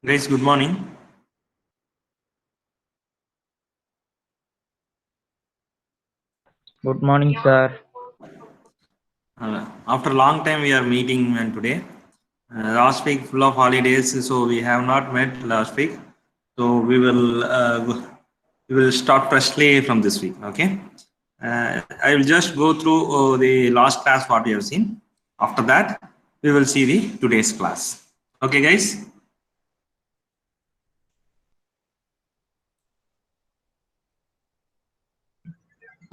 Guys, good morning. Good morning, sir. After a long time, we are meeting today. Last week, full of holidays, so we have not met last week. So we will start freshly from this week. Okay. I will just go through the last class what we have seen. After that, we will see the today's class. Okay, guys.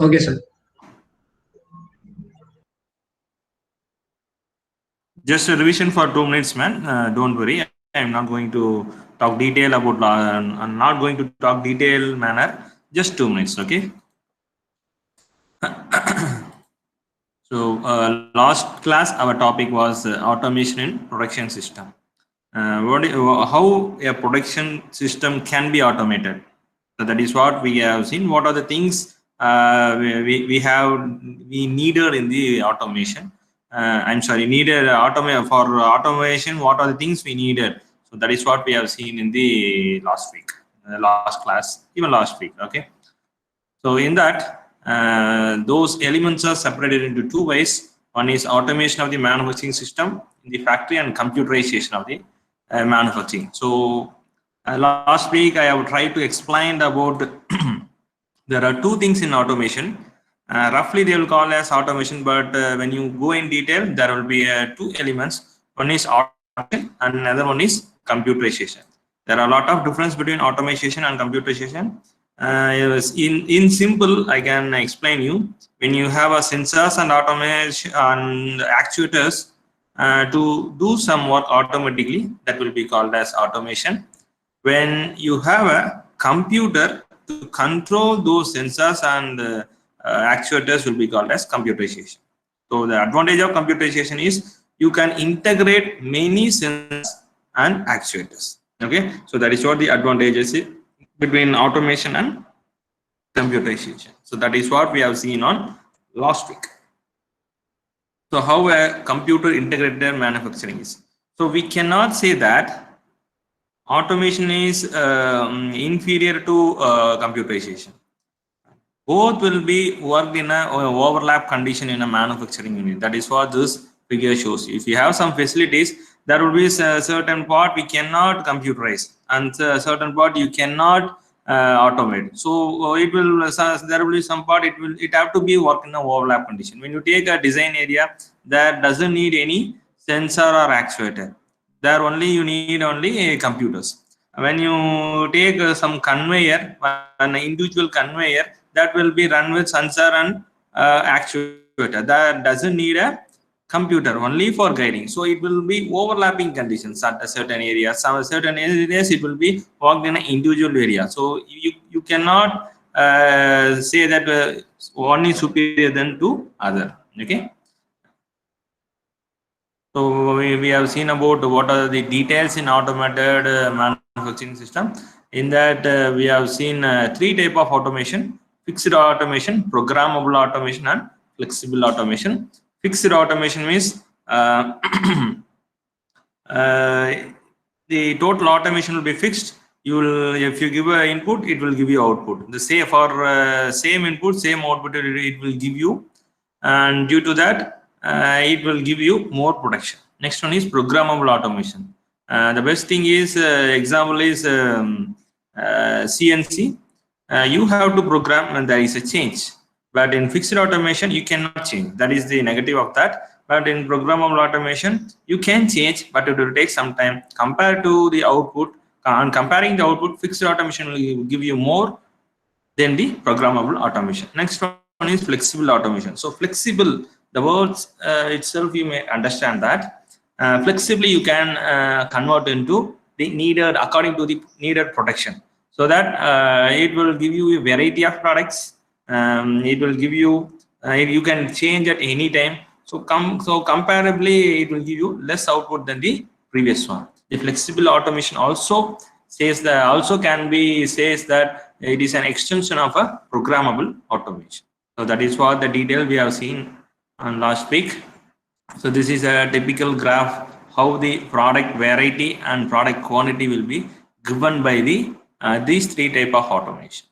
Okay, sir. Just a revision for 2 minutes, man. Don't worry. I'm not going to talk detail about. I'm not going to talk detail manner. Just 2 minutes, okay? So last class, our topic was automation in production system. How a production system can be automated. So that is what we have seen. What are the things we needed in the automation? I'm sorry, needed for automation. What are the things we needed? So that is what we have seen in the last week, last class, even last week. Okay. So in that, those elements are separated into two ways. One is automation of the manufacturing system in the factory and computerization of the manufacturing. So last week I have tried to explain about there are two things in automation. Roughly they will call as automation, but when you go in detail, there will be two elements. One is automation and another one is computerization. There are a lot of difference between automation and computerization. In simple, I can explain you. When you have a sensors and automation and actuators to do some work automatically, that will be called as automation. When you have a computer to control those sensors and actuators, will be called as computerization. So the advantage of computerization is you can integrate many sensors and actuators. Okay, so that is what the advantages is between automation and computerization. So that is what we have seen on last week. So how a computer integrated manufacturing is. So we cannot say that automation is inferior to computerization. Both will be worked in a overlap condition in a manufacturing unit. That is what this figure shows. If you have some facilities, there will be a certain part we cannot computerize, and a certain part you cannot automate. So it will there will be some part it have to be work in an overlap condition. When you take a design area that doesn't need any sensor or actuator, there only you need only computers. When you take some conveyor, an individual conveyor, that will be run with sensor and actuator. That doesn't need a computer, only for guiding. So it will be overlapping conditions at a certain area. Some certain areas it will be worked in an individual area. So you cannot say that one is superior than to other. Okay. So we have seen about what are the details in automated manufacturing system. In that we have seen three type of automation: fixed automation, programmable automation, and flexible automation. Fixed automation means the total automation will be fixed. You will, if you give an input, it will give you output. The same for same input, same output, it will give you, and due to that, it will give you more production. Next one is programmable automation. The best thing is example is CNC. You have to program when there is a change, but in fixed automation you cannot change. That is the negative of that. But in programmable automation you can change, but it will take some time compared to the output. And comparing the output, fixed automation will give you more than the programmable automation. Next one is flexible automation. So flexible, the words itself you may understand that flexibly you can convert into the needed according to the needed production, so that it will give you a variety of products. It will give you you can change at any time. So comparably it will give you less output than the previous one. The flexible automation also says that it is an extension of a programmable automation. So that is what the detail we have seen on last week. So this is a typical graph how the product variety and product quantity will be given by the these three type of automation.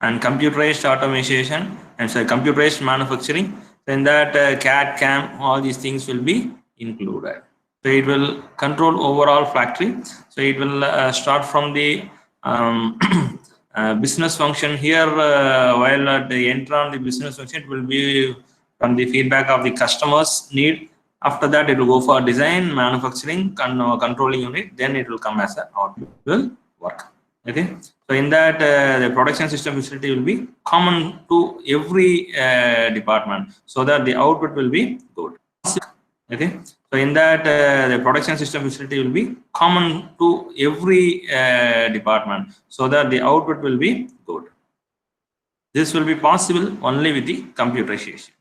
And computerized automation and computerized manufacturing, then that CAD, CAM, all these things will be included. So it will control overall factory. So it will start from the business function here. While at the enter on the business function, it will be from the feedback of the customer's need. After that, it will go for design, manufacturing, controlling unit. Then it will come as a output will work. Okay. So in that, the production system facility will be common to every department, so that the output will be good. Okay. So in that, the production system facility will be common to every department, so that the output will be good. This will be possible only with the computerization.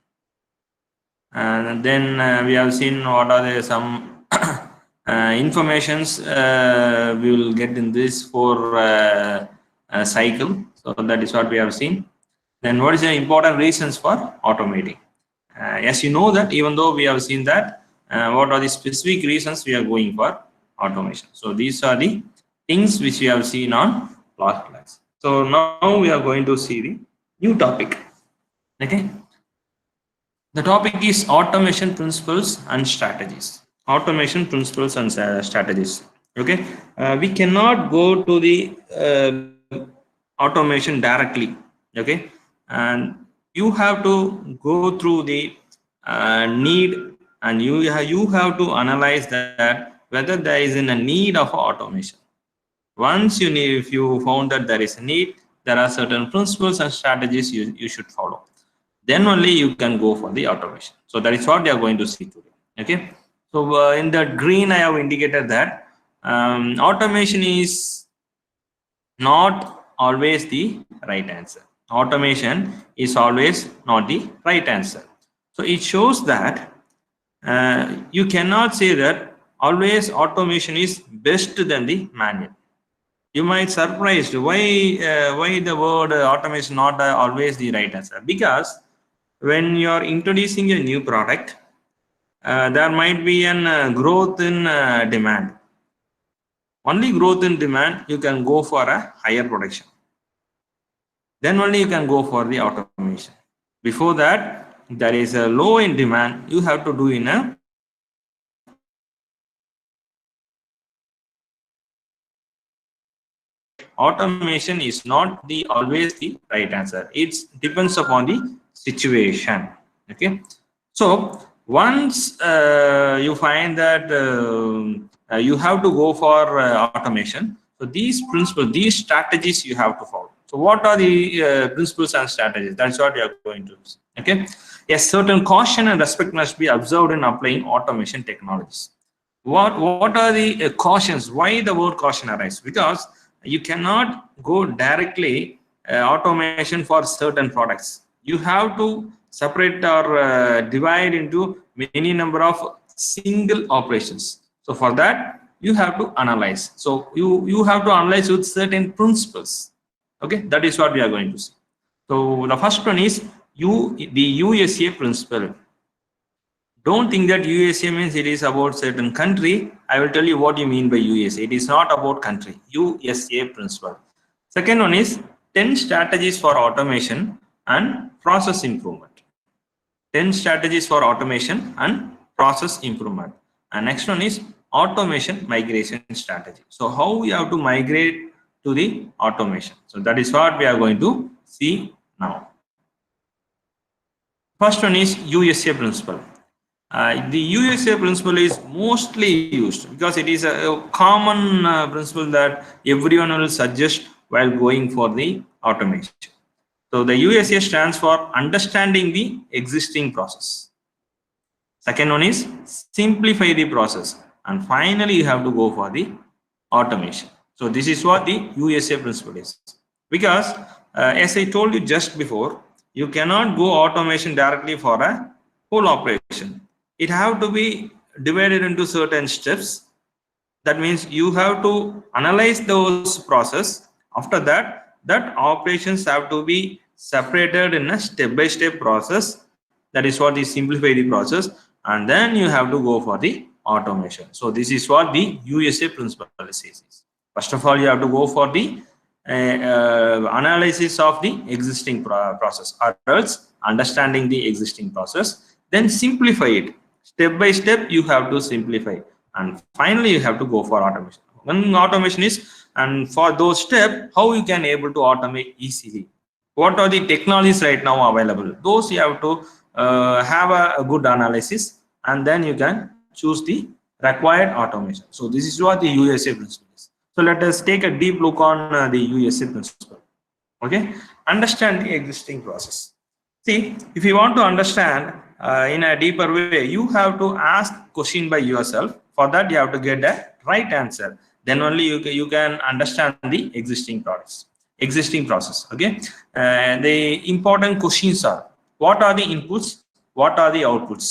And then we have seen what are the some informations we will get in this for cycle. So that is what we have seen. Then what is the important reasons for automating? As you know that even though we have seen that, what are the specific reasons we are going for automation? So these are the things which we have seen on last class. So now we are going to see the new topic. Okay. The topic is automation principles and strategies. Automation principles and strategies. Okay. We cannot go to the automation directly. Okay. And you have to go through the need, and you have to analyze that whether there is a need of automation. Once if you found that there is a need, there are certain principles and strategies you should follow. Then only you can go for the automation. So that is what we are going to see today. Okay. So in the green, I have indicated that automation is not always the right answer. Automation is always not the right answer. So it shows that you cannot say that always automation is best than the manual. You might surprised why the word automation not always the right answer. Because when you are introducing a new product, there might be an growth in demand. Only growth in demand, you can go for a higher production. Then only you can go for the automation. Before that, there is a low in demand, you have to do in a automation is not the always the right answer. It depends upon the situation. Okay. So once you find that you have to go for automation, so these principles, these strategies you have to follow. So what are the principles and strategies? That's what we are going to see. Okay. A certain caution and respect must be observed in applying automation technologies. What are the cautions? Why the word caution arises? Because you cannot go directly automation for certain products. You have to separate or divide into many number of single operations. So for that, you have to analyze. So you have to analyze with certain principles. Okay, that is what we are going to see. So the first one is the USA principle. Don't think that USA means it is about certain country. I will tell you what you mean by USA. It is not about country. USA principle. Second one is 10 strategies for automation and process improvement. 10 strategies for automation and process improvement. And next one is automation migration strategy. So how we have to migrate to the automation. So that is what we are going to see now. First one is USA principle. The USA principle is mostly used because it is a common principle that everyone will suggest while going for the automation. So the USA stands for understanding the existing process. Second one is simplify the process. And finally, you have to go for the automation. So this is what the USA principle is. Because as I told you just before, you cannot go automation directly for a whole operation. It have to be divided into certain steps. That means you have to analyze those process. After that, that operations have to be separated in a step-by-step process. That is what is simplify the process. And then you have to go for the automation. So this is what the USA principle says. First of all, you have to go for the analysis of the existing process, or else understanding the existing process, then simplify it. Step by step, you have to simplify. And finally, you have to go for automation. When automation is, and for those steps, how you can able to automate easily. What are the technologies right now available? Those you have to have a good analysis, and then you can choose the required automation. So this is what the USA principle is. So let us take a deep look on the USA principle. Okay, understand the existing process. See, if you want to understand in a deeper way, you have to ask question by yourself. For that, you have to get a right answer. Then only you can understand the existing process. Okay, the important questions are: what are the inputs? What are the outputs?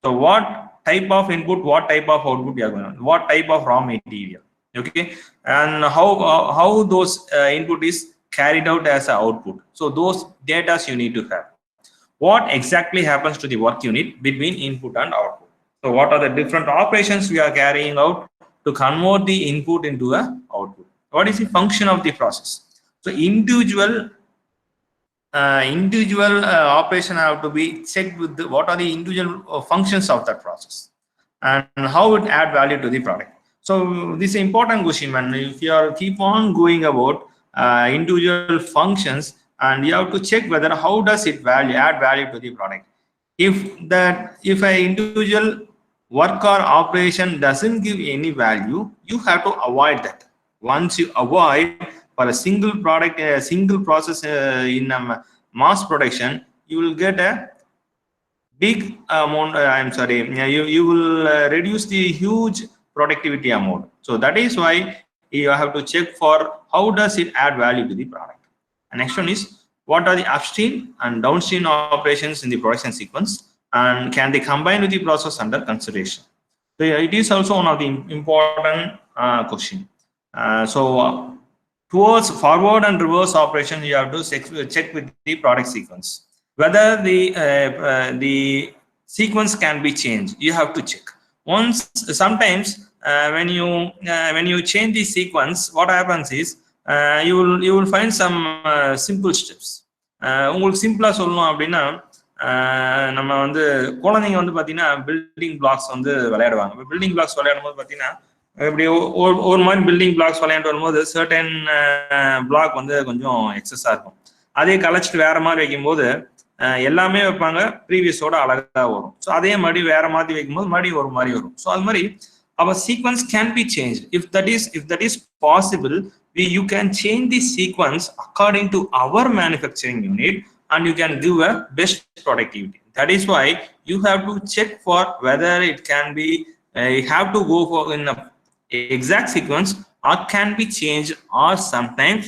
So, what type of input? What type of output you are going on? What type of raw material? Okay, and how those input is carried out as an output. So those data you need to have. What exactly happens to the work unit between input and output? So what are the different operations we are carrying out to convert the input into a output? What is the function of the process? So individual operation have to be checked with what are the individual functions of that process and how it add value to the product. So this is an important question, and if you are keep on going about individual functions, and you have to check whether how does it add value to the product. If an individual work or operation doesn't give any value, you have to avoid that. Once you avoid for a single product, a single process in a mass production, you will get a big amount. You will reduce the huge productivity amount. So that is why you have to check for how does it add value to the product. And next one is, what are the upstream and downstream operations in the production sequence, and can they combine with the process under consideration? So it is also one of the important question. Towards forward and reverse operation, you have to check with the product sequence whether the sequence can be changed. You have to check. Sometimes when you change the sequence, what happens is you will find some simple steps. உங்களுக்கு சிம்பிளா சொல்லணும் அப்படின்னா, நம்ம வந்து குழந்தைங்க வந்து பாத்தீங்கன்னா building blocks வந்து விளையாடுவாங்க. பில்டிங் பிளாக்ஸ் விளையாடும் போது பாத்தீங்கன்னா இப்படி ஒரு மாதிரி பில்டிங் பிளாக்ஸ் விளையாண்டு வரும்போது சர்டன் பிளாக் வந்து கொஞ்சம் எக்ஸஸா இருக்கும். அதே கலைச்சிட்டு வேற மாதிரி வைக்கும்போது எல்லாமே வைப்பாங்க, ப்ரீவியஸோட அழகா வரும். ஸோ அதே மாதிரி வேற மாதிரி வைக்கும்போது மறுபடியும் ஒரு மாதிரி வரும். ஸோ அது மாதிரி our sequence can be changed. If that is possible, you can change the sequence according to our manufacturing unit, and you can give a best productivity. That is why you have to check for whether it can be you have to go for in a exact sequence, or can be changed, or sometimes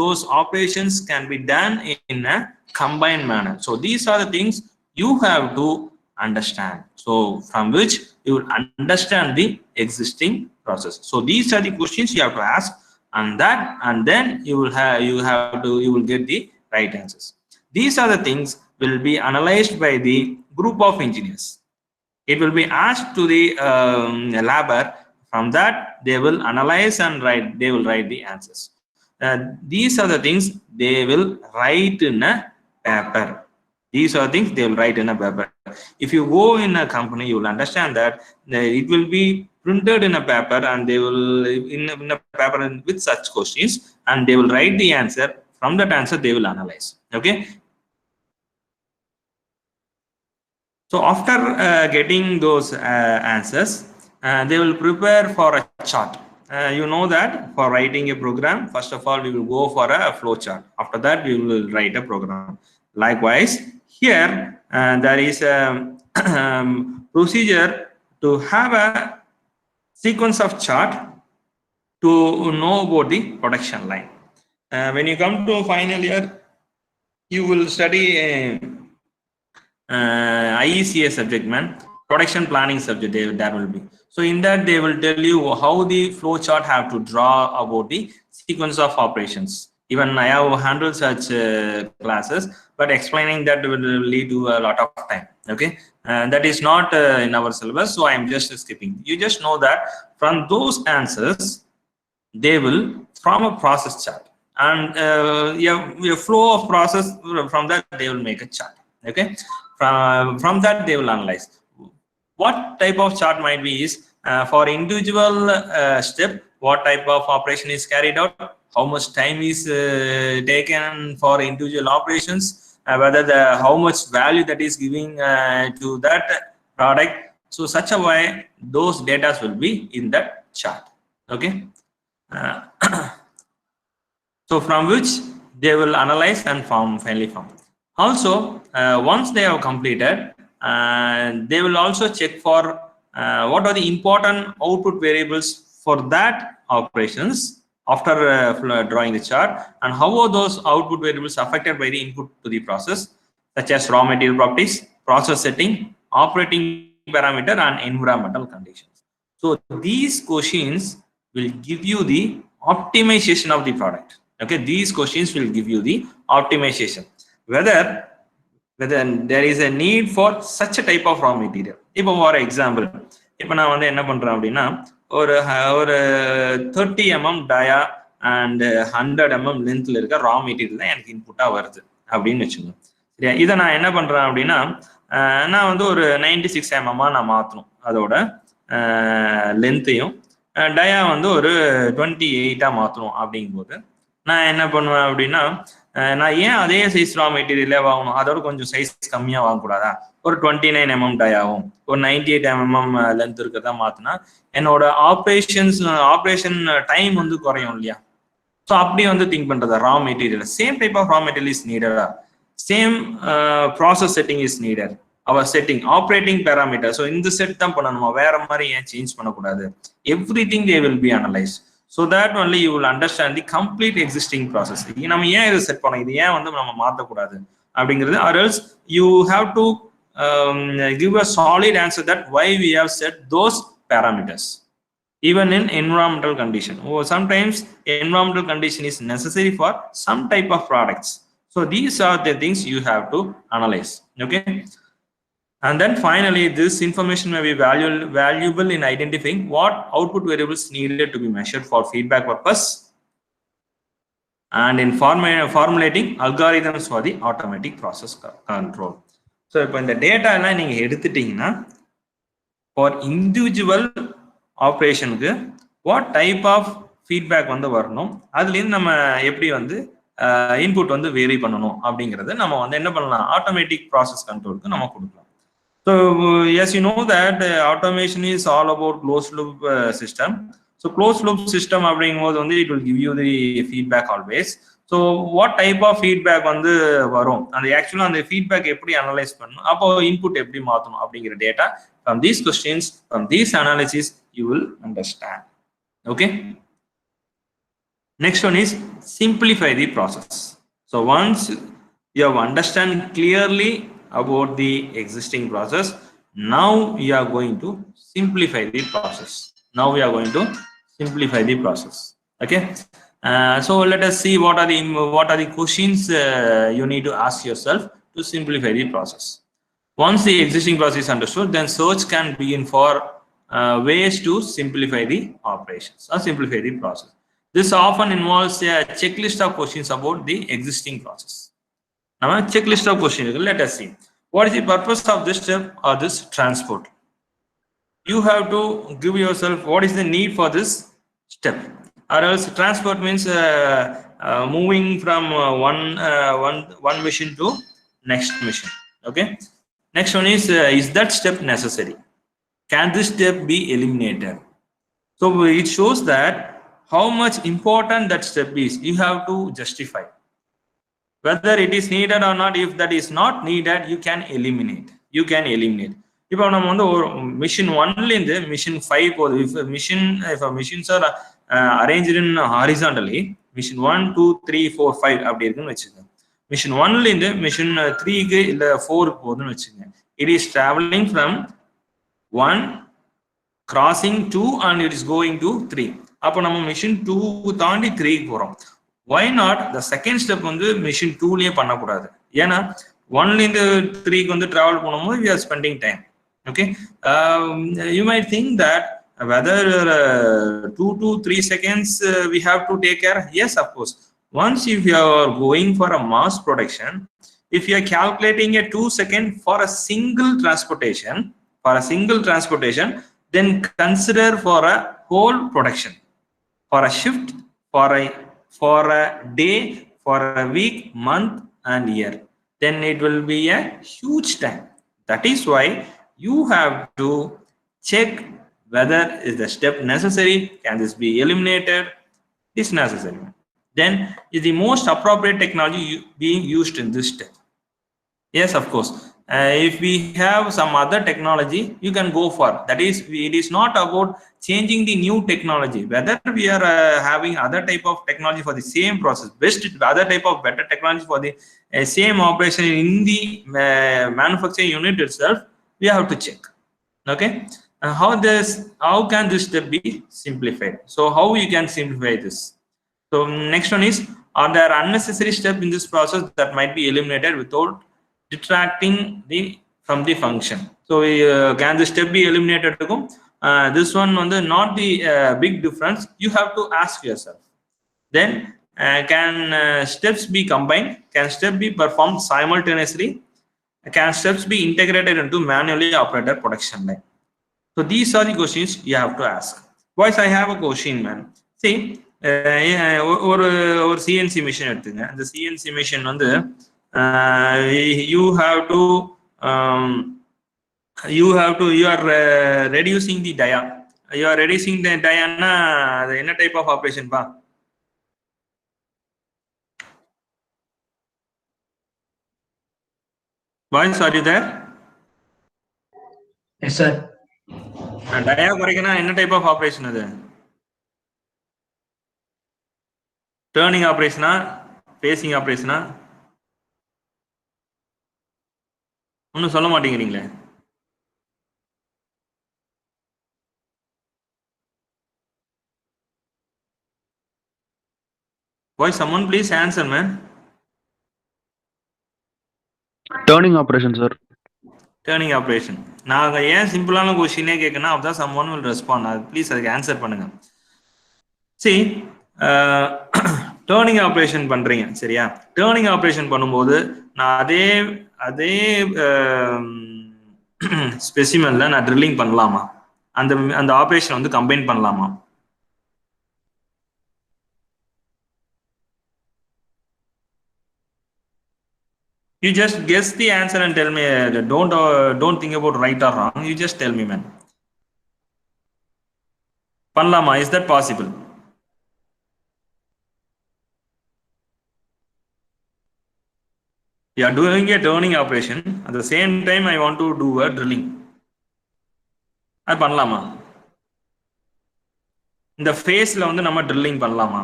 those operations can be done in a combined manner. So these are the things you have to understand. So from which you will understand the existing process. So these are the questions you have to ask, and then you will get the right answers. These are the things will be analyzed by the group of engineers. It will be asked to the labor. From that, they will analyze and they will write the answers. These are the things they will write in a paper. These are things they will write in a paper. If you go in a company, you will understand that it will be printed in a paper, and they will in a paper with such questions, and they will write the answer. From that answer, they will analyze. Okay. So after getting those answers, they will prepare for a chart. You know that for writing a program, first of all, we will go for a flow chart. After that, we will write a program. Likewise, here there is a procedure to have a sequence of chart to know about the production line. When you come to final year, you will study IECA subject, production planning subject. There will be. So in that, they will tell you how the flow chart have to draw about the sequence of operations. Even I have handled such classes, but explaining that will lead to a lot of time. Okay, that is not in our syllabus, so I am just skipping. You just know that from those answers they will form a process chart, and your flow of process, from that they will make a chart. Okay, from that they will analyze what type of chart might be is for individual step, what type of operation is carried out, how much time is taken for individual operations, whether how much value that is giving to that product. So such a way those data will be in that chart. Okay, so from which they will analyze and finally form. Also, once they have completed, they will also check for what are the important output variables for that operations after drawing the chart, and how are those output variables affected by the input to the process, such as raw material properties, process setting, operating parameter, and environmental conditions. So these questions will give you the optimization of the product. Okay, these questions will give you the optimization, whether there is a need for such a type of raw material. இப்போ for example, இப்போ நான் வந்து என்ன பண்றேன் அப்படின்னா, ஒரு 30 mm டயா and 100 mm லென்த்ல இருக்க raw material தான் எனக்கு இன்புட்டா வருது அப்படின்னு வச்சுக்கோங்க. சரியா, இதை நான் என்ன பண்றேன் அப்படின்னா, நான் வந்து ஒரு 96 mm நான் மாற்றணும் அதோட லென்த்தையும், டயா வந்து ஒரு 28 மாற்றணும். அப்படிங்கும்போது நான் என்ன பண்ணுவேன் அப்படின்னா, நான் ஏன் அதே சைஸ் ரா மெட்டீரியலே வாங்கணும், அதோட கொஞ்சம் சைஸ் கம்மியா வாங்கக்கூடாதா, ஒரு 29 mm டயாவும் ஒரு 98 mm லென்த் இருக்கிறதா மாத்தினா என்னோட ஆப்ரேஷன் டைம் வந்து குறையும் இல்லையா. ஸோ அப்படி வந்து திங்க் பண்றதா, raw material same type of raw material is நீடடா, same process setting is needed, our setting operating parameter, so இந்த செட் தான் பண்ணணுமா, வேற மாதிரி ஏன் சேஞ்ச் பண்ணக்கூடாது, everything they will be analyse. So that only you will understand the complete existing process. நம்ம ஏன் இதை செட் பண்ணோம், இது ஏன் வந்து நம்ம மாற்றக்கூடாது அப்படிங்கிறது, or else you have to give a solid answer that why we have set those parameters even in environmental condition. Or sometimes environmental condition is necessary for some type of products. So these are the things you have to analyze. Okay, and then finally this information may be valuable in identifying what output variables needed to be measured for feedback purpose, and in formulating algorithms for the automatic process control. So இப்போ இந்த data எல்லாம் நீங்க எடுத்துட்டீங்கன்னா, for individual ஆப்ரேஷனுக்கு what type of feedback வந்து வரணும், அதுலேருந்து நம்ம எப்படி வந்து இன்புட் வந்து வேரி பண்ணணும் அப்படிங்கிறது நம்ம வந்து என்ன பண்ணலாம், ஆட்டோமேட்டிக் ப்ராசஸ் கண்ட்ரோலுக்கு நம்ம கொடுக்கலாம். So yes, you know that automation is all about closed loop system. So closed loop system அப்படிங்கும்போது வந்து it will give you the feedback always. So what type of feedback வந்து வரும், அந்த ஆக்சுவலா அந்த ஃபீட்பேக் எப்படி அனலைஸ் பண்ணணும், அப்போ இன்புட் எப்படி மாற்றணும் அப்படிங்கிற data from these questions, from these analysis you will understand. Okay, next one is simplify the process. So once you have understand clearly about the existing process, now you are going to simplify the process. Okay, so let us see what are the questions you need to ask yourself to simplify the process. Once the existing process is understood, then search can begin for ways to simplify the operations or simplify the process. This often involves a checklist of questions about the existing process. Now, checklist of questions. Let us see. What is the purpose of this step or this transport? You have to give yourself what is the need for this step. Or else transport means moving from one mission to next mission. Okay. Next one is that step necessary? Can this step be eliminated? So it shows that how much important that step is. You have to justify whether it is needed or not. If that is not needed, you can eliminate. இப்போ நம்ம வந்து ஒரு machine 1ல இருந்து machine 5 போகுது. if missions are arranged in horizontally, machine 1 2 3 4 5 அப்படி இருக்குன்னு வச்சுக்கோங்க. Machine 1ல இருந்து மிஷின் 3க்கு இல்ல 4க்கு போகுதுன்னு வச்சுக்கோங்க. It is traveling from 1 crossing 2 and it is going to 3. அப்போ நம்ம மிஷின் 2 தாண்டி 3க்கு போறோம். why not the second step வந்து machine 2லயே பண்ணக்கூடாது? ஏன்னா 1ல இருந்து 3க்கு வந்து travel பண்ணும்போது we are spending time. Okay, you might think that whether 2 to 3 seconds we have to take care. Yes, of course. Once if you are going for a mass production, if you are calculating a 2 second for a single transportation, then consider for a whole production, for a shift, for a day, for a week, month and year, then it will be a huge time. That is why you have to check whether is the step necessary, can this be eliminated, is necessary. Then is the most appropriate technology being used in this step? Yes, of course. If we have some other technology, you can go for that. Is it is not about changing the new technology. Whether we are having other type of technology for the same process, best other type of better technology for the same operation in the manufacturing unit itself, we have to check. Okay, how can this step be simplified? So how you can simplify this? So next one is, are there unnecessary steps in this process that might be eliminated without detracting from the function? So can this step be eliminated? This one not the big difference. You have to ask yourself. Then can steps be combined? Can steps be performed simultaneously? Can steps be integrated into manually operated production line? So these are the questions you have to ask. Boys, I have a question, man. See, ஒரு CNC machine எடுத்துங்க. அந்த CNC machine you are reducing the dia. You are reducing the dia na என்ன type of operation பா? Boys, are you there? Yes, sir. Dia குறைக்கனா என்ன type of operation அது? Turning operation, facing operation, ஒன்னும் சொல்ல மாட்டேங்கிறீங்களே. Boy, someone please answer, man. Turning operation, sir. Turning operation. நான் ஏன் சிம்பிளான क्वेश्चनே கேக்கனா அப்பதான் someone will respond. Please அதுக்கு ஆன்சர் பண்ணுங்க. See, டர்னிங் ஆப்ரேஷன் பண்றீங்க சரியா? டர்னிங் ஆப்ரேஷன் பண்ணும்போது நான் அதே ஸ்பெசிமென்ல நான் ட்ரில்லிங் பண்ணலாமா? அந்த ஆப்ரேஷன் கம்பைன் பண்ணலாமா? You just guess the answer and tell me. Don't think about right or wrong. You just tell me, man. பண்ணலாமா? Is that possible? You are doing a turning operation. At the same time, I want to do a drilling. அது பண்ணலாமா? இந்த ஃபேஸ்ல நம்ம drilling பண்ணலாமா?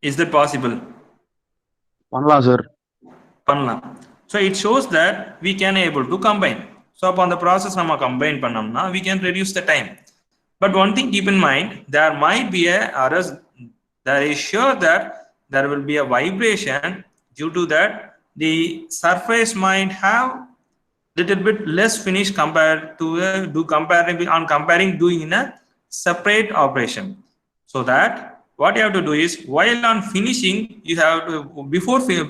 Is that possible? பண்ணலாம் sir. பண்ணலாம். So it shows that we can able to combine. So upon the process நம்ம combine பண்ணோம்னா we can reduce the time. But one thing keep in mind, there might be there is sure that there will be a vibration. Due to that, the surface might have little bit less finish compared to comparing doing in a separate operation. So that what you have to do is, while on finishing, you have to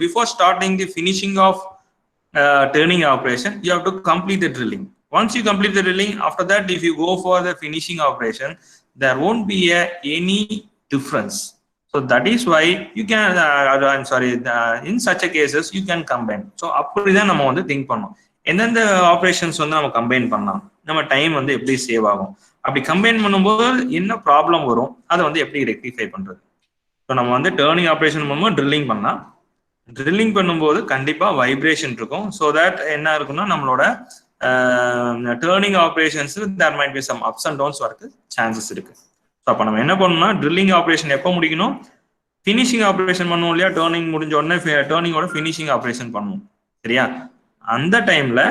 before starting the finishing of turning operation, you have to complete the drilling. Once you complete the drilling, after that, if you go for the finishing operation, there won't be any difference. So that is why you can, I'm sorry, in such a cases, you can combine. So அப்படிதான் நம்ம think பண்ணோம். எந்தெந்த operations நம்ம combine பண்ணலாம், நம்ம time எப்படி save ஆகும், அப்படி கம்பைன் பண்ணும்போது என்ன ப்ராப்ளம் வரும், அதை எப்படி ரெக்டிஃபை பண்றது. ஸோ நம்ம டர்னிங் ஆப்ரேஷன் பண்ணும்போது ட்ரில்லிங் பண்ணலாம். ட்ரில்லிங் பண்ணும்போது கண்டிப்பா வைப்ரேஷன் இருக்கும். ஸோ தட் என்ன இருக்குன்னா நம்மளோட turning operations there might be some ups and downs வரக்கு சான்சஸ் இருக்கு. ஸோ அப்போ நம்ம என்ன பண்ணணும்னா ட்ரில்லிங் ஆப்ரேஷன் எப்போ முடிக்கணும், ஃபினிஷிங் ஆப்ரேஷன் பண்ணுவோம் இல்லையா, டர்னிங் முடிஞ்ச உடனே டர்னிங்கோட ஃபினிஷிங் ஆப்ரேஷன் பண்ணுவோம் சரியா. அந்த டைம்ல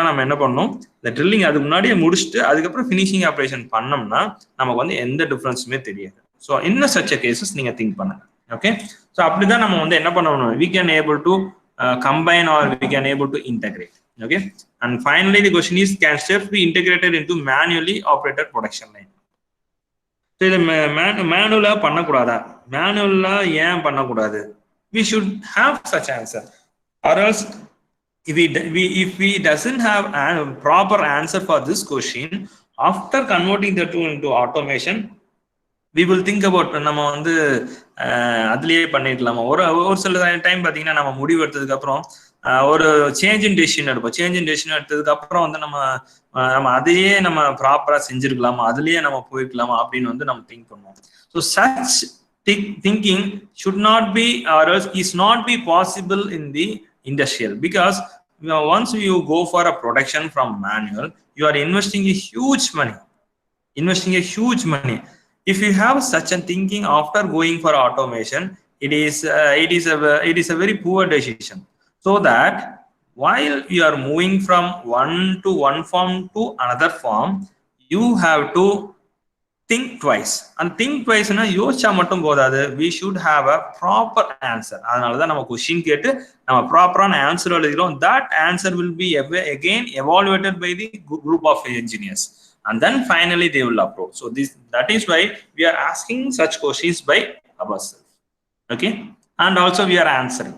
நம்ம என்ன பண்ணணும், இந்த ட்ரில்லிங் அதுக்கு முன்னாடியே முடிச்சுட்டு அதுக்கப்புறம் ஃபினிஷிங் ஆப்ரேஷன் பண்ணோம்னா நமக்கு எந்த டிஃபரன்ஸுமே தெரியாது. ஸோ இன்னும் சச்ச கேசஸ் நீங்க திங்க் பண்ணுங்க. Okay, so அப்படிதான் நம்ம வந்து என்ன பண்ணணும், we can able to combine or we can able to integrate. Okay, and finally the question is, can steps be integrated into manually operated production line? So இது மேனுவலா பண்ணக்கூடாதா, மேனுவலா ஏன் பண்ணக்கூடாது? We should have such answer, or else if we doesn't have a proper answer for this question, after converting the tool into automation, we will think about நம்ம வந்து அதுலயே பண்ணிடலாமா. ஒரு சில டைம் பாத்தீங்கன்னா நம்ம முடிவு எடுத்ததுக்கு அப்புறம் ஒரு சேஞ்ச் இன் டெசிஷன் எடுப்போம். சேஞ்ச் இன் டெசிஷன் எடுத்ததுக்கு அப்புறம் வந்து நம்ம அதையே நம்ம ப்ராப்பரா செஞ்சிருக்கலாமா, அதுலயே நம்ம போயிருக்கலாமா அப்படின்னு வந்து நம்ம திங்க் பண்ணுவோம். So such thinking should not be or else is not be possible in the industrial, because once you go for a production from manual, you are investing a huge money. If you have such a thinking after going for automation, it is a very poor decision. So that while you are moving from one form to another form, you have to think twice. And think twice na யோசிச்சா மட்டும் போதாது, we should have a proper answer. அதனால தான் நம்ம question கேட்டு நம்ம ப்ராப்பரான answer எழுதுகிறோம். that answer will be again evaluated by the group of engineers, and then finally they will approve. So that is why we are asking such questions by ourselves. Okay, and also we are answering.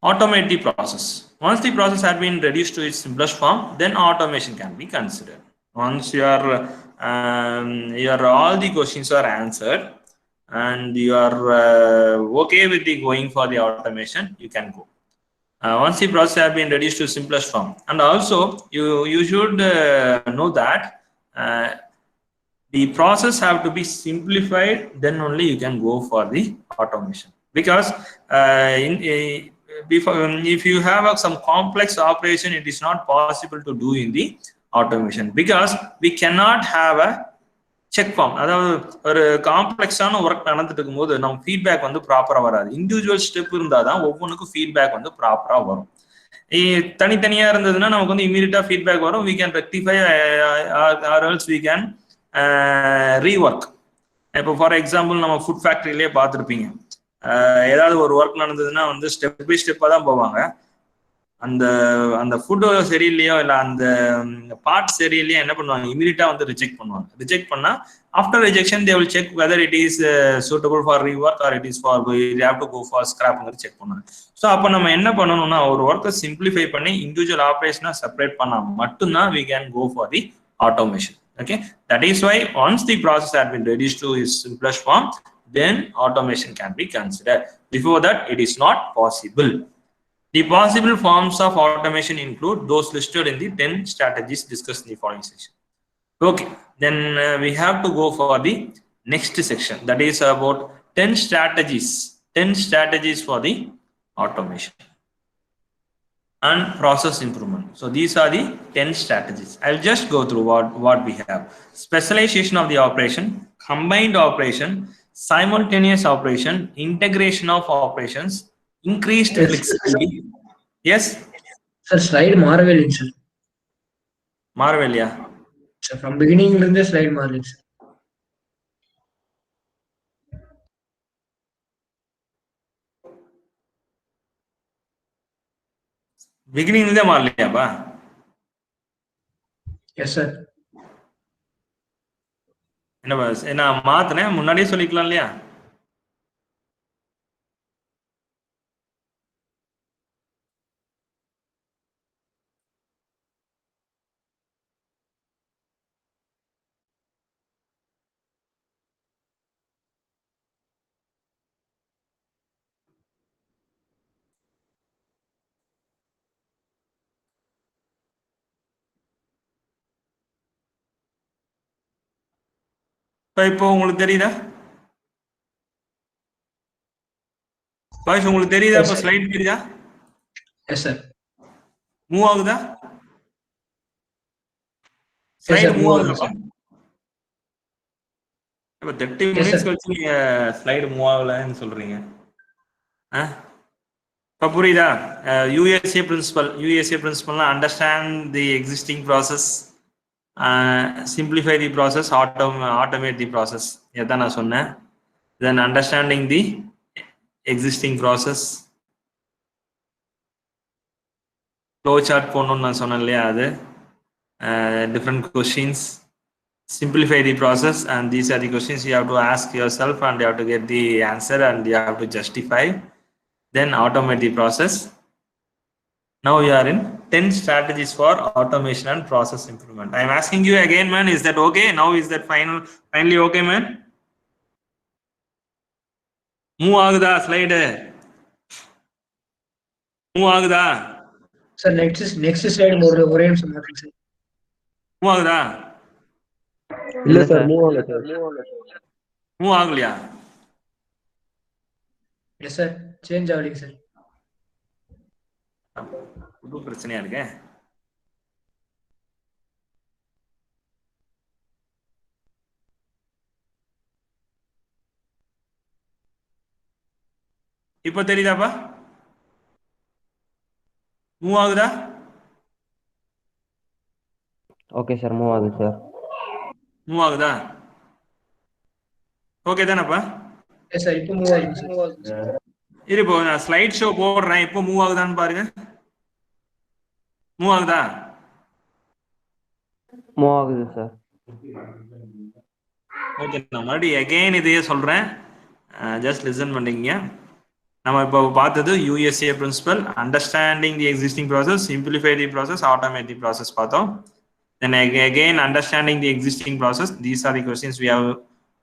Automate the process. Once the process has been reduced to its simplest form, then automation can be considered. Once your all the questions are answered and you are okay with the going for the automation, you can go. Once the process has been reduced to simplest form, and also you should know that the process have to be simplified, then only you can go for the automation. Because if you have some complex operation, it is not possible to do in the automation, because we cannot have a check form. அதாவது ஒரு காம்ப்ளெக்ஸான work நடந்துட்டு இருக்கும்போது நம்ம feedback வந்து ப்ராப்பரா வராது. Individual step இருந்தாதான் ஒவ்வொன்றுக்கும் ஃபீட்பேக் வந்து ப்ராப்பரா வரும். தனித்தனியா இருந்ததுன்னா நமக்கு வந்து இமீடியட்டா ஃபீட்பேக் வரும். we can rectify or else we can rework. இப்போ ஃபார் எக்ஸாம்பிள் நம்ம ஃபுட் ஃபேக்டரியிலேயே பார்த்துருப்பீங்க, ஏதாவது ஒரு ஒர்க் நடந்ததுன்னா வந்து ஸ்டெப் பை ஸ்டெப்பாக தான் போவாங்க. அந்த ஃபுட்டு சரியில்லையோ இல்லை அந்த பார்ட் சரியில்லையோ என்ன பண்ணுவாங்க, இமீடியட்டா வந்து ரிஜெக்ட் பண்ணுவாங்க. ரிஜெக்ட் பண்ணா after rejection they will check whether it is suitable for rework or it is for you have to go for ஸ்கிராப்ங்கிறது செக் பண்ணுவாங்க. ஸோ அப்போ நம்ம என்ன பண்ணணும்னா, ஒரு ஒர்க்கை சிம்பிளிஃபை பண்ணி இண்டிவிஜுவல் ஆப்ரேஷனா செப்பரேட் பண்ணா மட்டும்தான் we can go for the automation. Okay, that is why once the process has been reduced to its simplest form, then automation can be considered. Before that, it is not possible. The possible forms of automation include those listed in the 10 strategies discussed in the following section. Okay, then we have to go for the next section, that is about 10 strategies for the automation and process improvement. So these are the 10 strategies. I'll just go through what we have. Specialization of the operation, combined operation, simultaneous operation, integration of operations, increased flexibility. Yes sir, slide மாறவே sir. மாறவேலையா sir? From beginning இருந்தே slide மாறல sir. beginning இருந்தே மாறலையாப்பா? yes sir. என்ன மாத்தினேன், முன்னாடியே சொல்லிக்கலாம் இல்லையா? இப்போ உங்களுக்கு தெரியுதா பாய்ஸ்? உங்களுக்கு தெரியுதா? இப்போ ஸ்லைட் தெரியுதா? Yes sir. மூவ் ஆகுதா? ஸ்லைட் மூவ் ஆகுதா? இப்போ 30 மினிட்ஸ் கழிச்சு நீங்க ஸ்லைடு மூவ் ஆகலன்னு சொல்றீங்க. இப்போ புரியுதா? யூஎஸ்ஏ பிரின்சிபல்னா understand the existing process, simplify the process, automate the process. இதான் நான் சொன்னேன். then understanding the existing process. Flow chart போடணும்னு நான் சொன்னேன் இல்லையா, அது different questions. Simplify the process, and these are the questions you have to ask yourself, and you have to get the answer, and you have to justify. Then automate the process. Now you are in 10 strategies for automation and process improvement. I am asking you again, man, is that okay? Now is that finally okay, man? Move ஆகுதா slide? Move ஆகுதா? Sir, next slide ஒரே நிமிஷம் மாத்துங்க sir. Move ஆகுதா? இல்ல sir, move ஆகல sir. Move ஆகலையா? Yes sir, change ஆகலைங்க சார். புது பிரச்சனையா இருக்கு. இப்போ தெரியுதாப்பா? மூவ் ஆகுதா? ஓகே சார், மூவ் ஆகுது சார். மூவ் ஆகுதா? ஓகே தானப்பா? எஸ் சார், இப்போ மூவ் ஆகுது சார். இரு, இப்போ நான் ஸ்லைட் ஷோ போடுறேன், இப்போ மூவ் ஆகுதான்னு பாருங்க. மூவ் ஆகுதா? மூவ் ஆகுது சார். ஓகே, நான் மறுபடியும் அகைன் இதையே சொல்றேன், ஜஸ்ட் லிசன் பண்ணீங்க. நம்ம இப்போ பார்த்தது USA principle, understanding the existing process, simplify the process, automate the process பார்த்தோம். Then again, understanding the existing process, these are the questions we have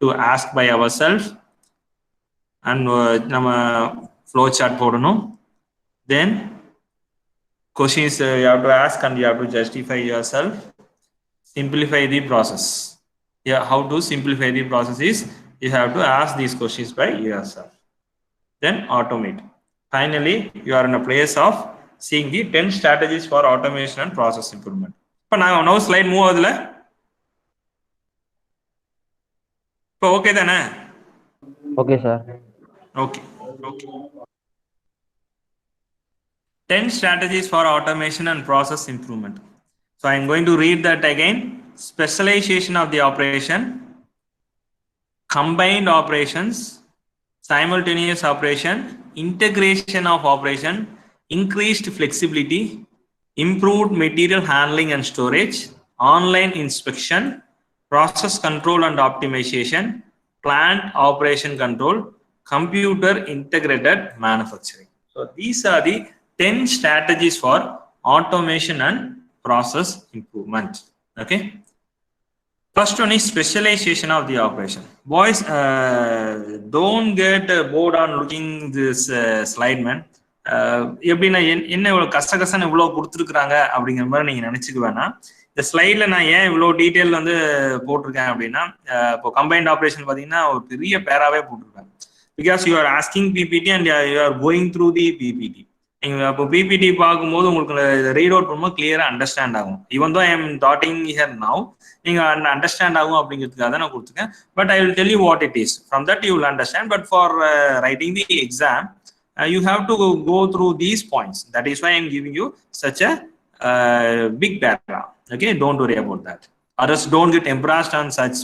to ask by ourselves, and நம்ம flow chart போடணும். Then questions you have to ask and you have to justify yourself. Simplify the process. Yeah, how to simplify the process is you have to ask these questions by yourself. Then automate. Finally, you are in a place of seeing the 10 strategies for automation and process improvement. இப்போ நான் no slide move ஆகுதுல? இப்போ okay தானே? Okay sir. Okay. 10 strategies for automation and process improvement. So I am going to read that again. Specialization of the operation, combined operations, simultaneous operation, integration of operation, increased flexibility, improved material handling and storage, online inspection, process control and optimization, plant operation control, computer integrated manufacturing. So these are the 10 strategies for automation and process improvement. Okay. First one is specialization of the operation. Boys, don't get bored on looking this slide, man. எப்படின்னா என்ன இவ்வளவு கஷ்டன்னு இவ்வளவு கொடுத்துருக்குறாங்க அப்படிங்கிற மாதிரி நீங்க நினைச்சுக்க வேணாம். இந்த ஸ்லைட்ல நான் ஏன் இவ்வளவு டீட்டெயில் வந்து போட்டிருக்கேன் அப்படின்னா, இப்போ கம்பைன்ட் ஆப்ரேஷன் பாத்தீங்கன்னா ஒரு பெரிய பேராவே போட்டிருக்கேன். Because you are asking PPT and you are going through the PPT. நீங்க இப்போ பிபிடி பார்க்கும்போது உங்களுக்கு ரீட் அவுட் பண்ணும்போது கிளியரா அண்டர்ஸ்டாண்ட் ஆகும். Even though I am dotting here now, நீங்க அண்டர்ஸ்டாண்ட் ஆகும் அப்படிங்கிறதுக்காக தான் நான் கொடுத்துருக்கேன். But I will tell you what it is. From that you will understand. But for writing the exam, you have to go through these points. That is why I am giving you such a big background. Okay, don't worry about that. Others don't get embarrassed on such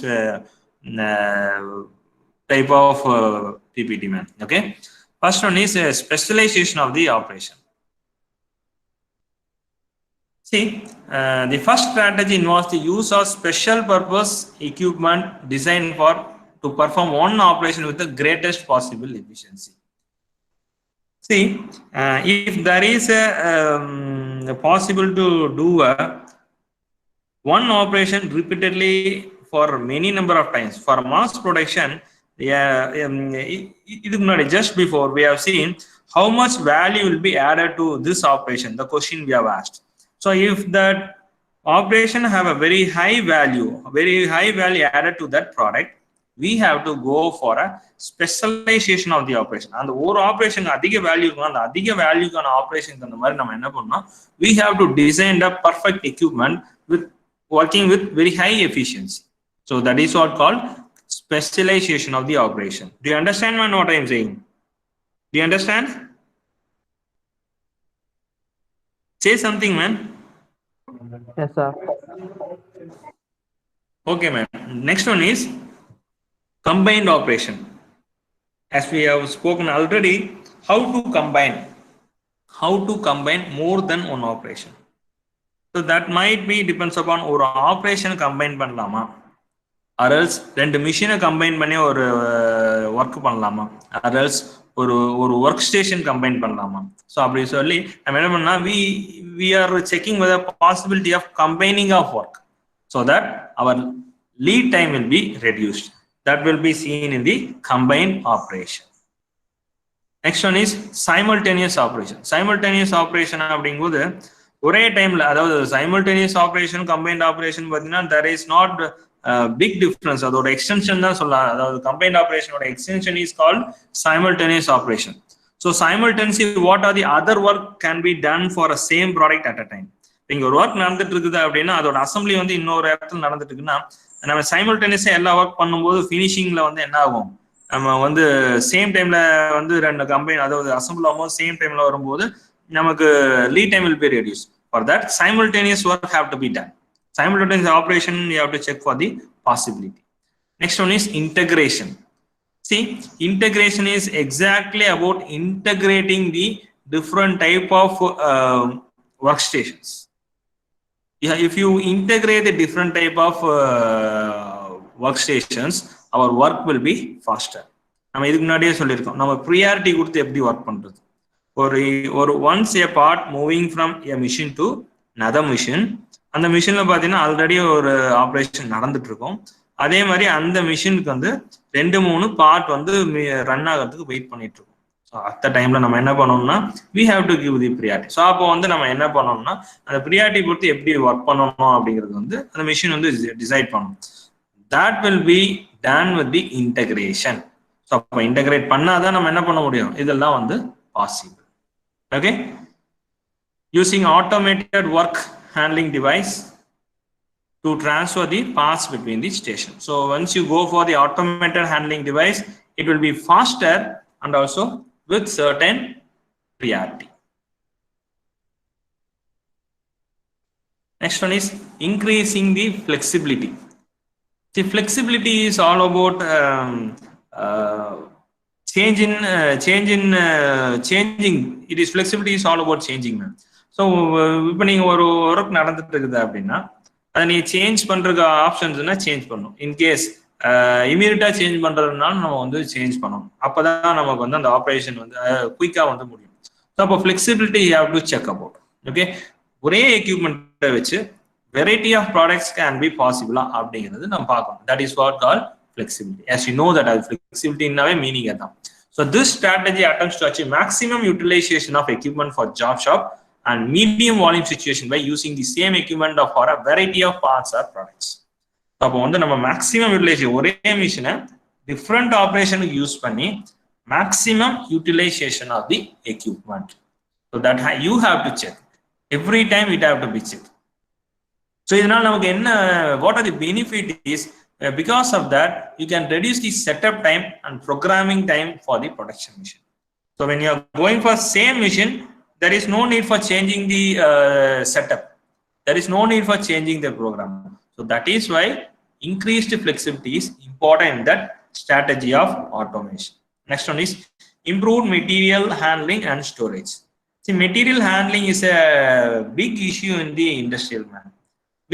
type of PPT, man. Okay, first one is specialization of the operation. See, the first strategy involves the use of special purpose equipment designed to perform one operation with the greatest possible efficiency. See, if there is a possible to do one operation repeatedly for many number of times for mass production, just before we have seen how much value will be added to this operation, the question we have asked. So if that operation have a very high value added to that product, we have to go for a specialization of the operation. And ஒரு operation அதிக value இருக்கும், அந்த அதிக வேல்யூக்கான ஆபரேஷனுக்கு அந்த மாதிரி நம்ம என்ன பண்ணோம், we have to design the perfect equipment with working with very high efficiency. So that is what called specialization of the operation. Do you understand, man, what I am saying? Do you understand? Say something, man. Yes sir. Okay, man. Next one is combined operation. as we have spoken already, how to combine more than one operation. So that might be depends upon ஒரு operation combine பண்ணலாமா, or else ரெண்டு machine combine பண்ணி ஒரு work பண்ணலாமா, or else ஒரு work station combine பண்ணலாமா. So அப்படி சொல்லி நம்ம என்ன பண்ணா, we are checking whether possibility of combining of work, so that our lead time will be reduced. That will be seen in the combined operation. Next one is simultaneous operation. Simultaneous operation அப்படிங்கும்போது ஒரே டைம்ல, அதாவது simultaneous operation combined operation பார்த்தீங்கன்னா there is not big difference. அதோட extension தான் சொல்லலாம். அதாவது combined operation ஓட extension is called simultaneous operation. So simultaneously what are the other work can be done for a same product at a time. இங்க ஒரு work நடந்துட்டு இருக்குது அப்படின்னா அதோட அசம்பிளி வந்து இன்னொரு இடத்துல நடந்துட்டு இருக்குன்னா நம்ம சைமல்டேனியஸா எல்லா ஒர்க் பண்ணும்போது ஃபினிஷிங்ல வந்து என்ன ஆகும், நம்ம வந்து சேம் டைம்ல வந்து ரெண்டு கம்பைன், அதாவது அசம்பிள் ஆகும்போது சேம் டைம்ல வரும்போது நமக்கு lead time will be reduced. For that simultaneous work have to be done. Simultaneous operation you have to check for the possibility. Next one is integration. See, integration is exactly about integrating the different type of workstations. Yeah, if you integrate the different type of workstations, our work will be faster. நம்ம இதுக்கு முன்னாடியே சொல்லியிருக்கோம், நம்ம priority கொடுத்து எப்படி work பண்றது. ஒரு once a part moving from a machine to another machine, அந்த மிஷின்ல பாத்தீங்கன்னா ஆல்ரெடி ஒரு ஆப்ரேஷன் நடந்துட்டு இருக்கும். அதே மாதிரி அந்த மிஷினுக்கு வந்து 2-3 பார்ட் வந்து ரன் ஆகிறதுக்கு வெயிட் பண்ணிட்டு இருக்கும். ஸோ அந்த டைம்ல நம்ம என்ன பண்ணணும்னா we have to give the priority. So அப்போ வந்து நம்ம என்ன பண்ணணும்னா அந்த ப்ரியாரிட்டி பொறுத்து எப்படி ஒர்க் பண்ணணும் அப்படிங்கிறது வந்து அந்த மிஷின் வந்து டிசைட் பண்ணணும். that will be done with the integration. So அப்போ இன்டகிரேட் பண்ணாதான் நம்ம என்ன பண்ண முடியும், இதெல்லாம் வந்து possible. Okay, using automated work handling device to transfer the parts between the station. So once you go for the automated handling device, it will be faster and also with certain priority. Next one is increasing the flexibility. The flexibility is all about changing. It is flexibility is all about changing. So இப்போ நீங்கள் ஒரு work நடந்துட்டு இருக்குது அப்படின்னா அதை நீங்கள் change பண்ணுறதுக்கு ஆப்ஷன்ஸ்னா change பண்ணணும். இன்கேஸ் இமீடியட்டாக சேஞ்ச் பண்ணுறதுனால நம்ம வந்து சேஞ்ச் பண்ணணும். அப்போ தான் நமக்கு வந்து அந்த ஆப்ரேஷன் வந்து குயிக்காக வந்து முடியும். ஸோ அப்போ flexibility you have to check about. Okay, ஒரே எக்யூப்மெண்ட்டை வச்சு variety of products can be பாசிபிளா அப்படிங்கிறது நம்ம பார்க்கணும். That is what call flexibility. As you know that அது flexibility-னாவே மீனிங் அதான். So this strategy attempts to achieve maximum utilization of equipment for job shop and medium volume situation by using the same equipment for a variety of parts or products. அப்போ வந்து நம்ம maximum utilisation, ஒரே மிஷினை different ஆப்ரேஷனுக்கு use பண்ணி maximum utilisation of the equipment. So that you have to check every time, it have to be check. ஸோ இதனால் நமக்கு என்ன, what are the benefit is, because of that you can reduce the setup time and programming time for the production machine. So when you are going for same machine, there is no need for changing the setup, there is no need for changing the program. So that is why increased flexibility is important in that strategy of automation. Next one is improved material handling and storage. See, material handling is a big issue in the industrial man,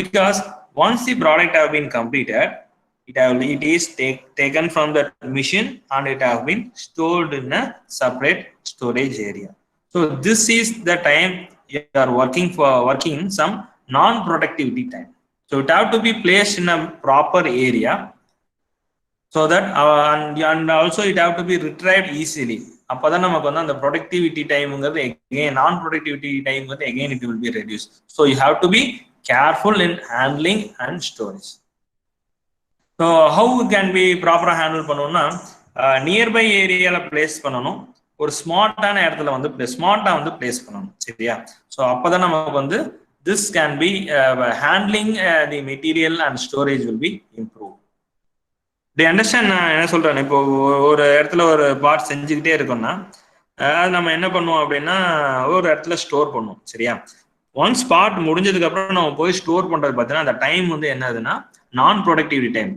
because once the product have been completed, it is taken from the machine and it have been stored in a separate storage area. So this is the time you are working some non-productivity time. So it have to be placed in a proper area, so that and also it have to be retrieved easily. அப்பதான் நமக்கு வந்து அந்த productivity timeங்கிறது again non-productivity time வந்து again it will be reduced. So you have to be careful in handling and storage. So how can be ப்ராப்பராக handle பண்ணணும்னா, nearby ஏரியாவில் place பண்ணணும், ஒரு ஸ்மார்ட்டான இடத்துல வந்து ஸ்மார்ட்டாக வந்து பிளேஸ் பண்ணணும். சரியா? ஸோ அப்போ தான் நமக்கு வந்து this can be handling the material and storage will be improve. The understand நான் என்ன சொல்கிறேன், இப்போ ஒரு இடத்துல ஒரு பார்ட் செஞ்சுக்கிட்டே இருக்கோம்னா அது நம்ம என்ன பண்ணுவோம் அப்படின்னா ஒரு இடத்துல ஸ்டோர் பண்ணுவோம். சரியா? ஒன்ஸ் பார்ட் முடிஞ்சதுக்கு அப்புறம் நம்ம போய் ஸ்டோர் பண்றது பார்த்தீங்கன்னா அந்த டைம் வந்து என்னதுன்னா நான் productivity time.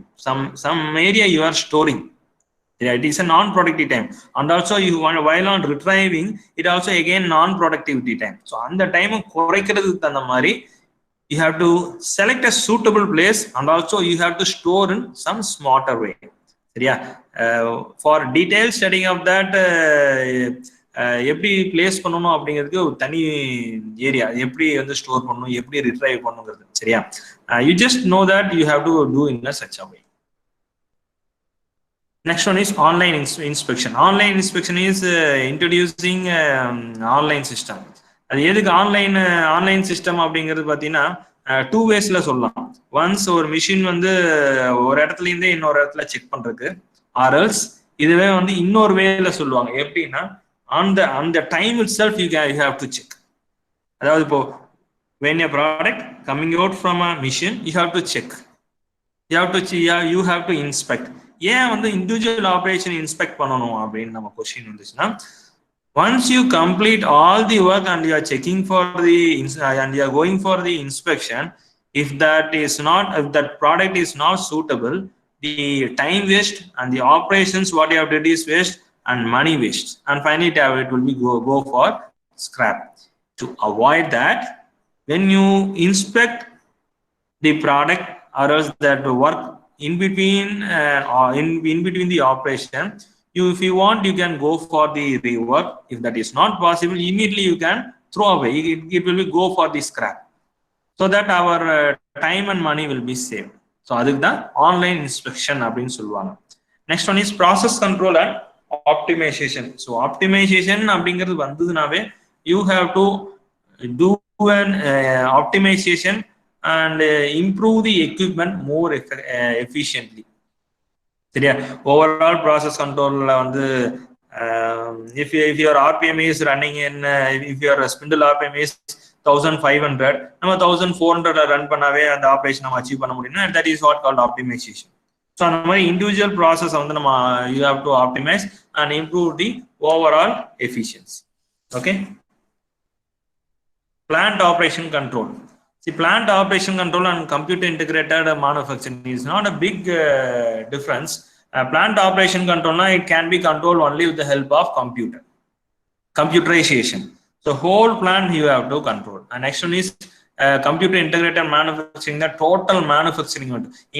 Some area you are storing, Yeah, it is a non-productive time, and also you want while on retrieving it also again non-productivity time. So on the time குறைக்கிறதுக்கு தகுந்த மாதிரி you have to select a suitable place, and also you have to store in some smarter way. சரியா? For detailed studying of that எப்படி place பண்ணணும் அப்படிங்கிறதுக்கு ஒரு தனி area, எப்படி வந்து ஸ்டோர் பண்ணணும், எப்படி ரிட்ரைவ் பண்ணுங்கிறது. சரியா? You just know that you have to do in a such a way. Next one is online inspection. Online inspection is introducing online system. அது எதுக்கு ஆன்லைன் சிஸ்டம் அப்படிங்கிறது பார்த்தீங்கன்னா டூ வேஸ்ல சொல்லலாம். ஒன்ஸ் ஒரு மிஷின் வந்து ஒரு இடத்துல இருந்தே இன்னொரு இடத்துல செக் பண்றதுக்கு, ஆர்எல்ஸ் இதுவே வந்து இன்னொரு வேல சொல்லுவாங்க. எப்படின்னா அந்த time it self you have to check. அதாவது இப்போ when a product coming out from a machine, you have to check, you have to inspect. ஏன் வந்து இண்டிவிஜுவல் ஆபரேஷன் இன்ஸ்பெக்ட் பண்ணணும் அப்படின்னு நம்ம கொஸ்டின் வந்துச்சுன்னா, once you complete all the work and you are checking for the and you are going for the inspection, if that product is not suitable, the time waste and the operations what you have did is waste and money waste, and finally it will be go for scrap. To avoid that, when you inspect the product or else that work in between in between the operation, if you want you can go for the rework. If that is not possible, immediately you can throw away, it will be go for the scrap, so that our time and money will be saved. So அதுக்கு தான் online inspection அப்படின்னு சொல்லுவாங்க. Next one is process control and optimization. So optimization அப்படிங்கிறது வந்ததுனாவே you have to do an optimization and improve the equipment more efficiently. சரியா? Overall process கண்ட்ரோல்ல வந்து if your RPM is running in if your spindle RPM is 1500, நம்ம 1400 run பண்ணாவே அந்த operation நம்ம achieve பண்ண முடியும்னா that is what called optimization. So அந்த மாதிரி இண்டிவிஜுவல் ப்ராசஸ் வந்து நம்ம you have to optimize and improve the overall efficiency. Okay. Plant operation control. See, plant operation control and computer integrated manufacturing is not a big difference. Plant operation control, it can be controlled only with the help of computerization. So whole plant you have to control. And next one is computer integrated manufacturing, the total manufacturing.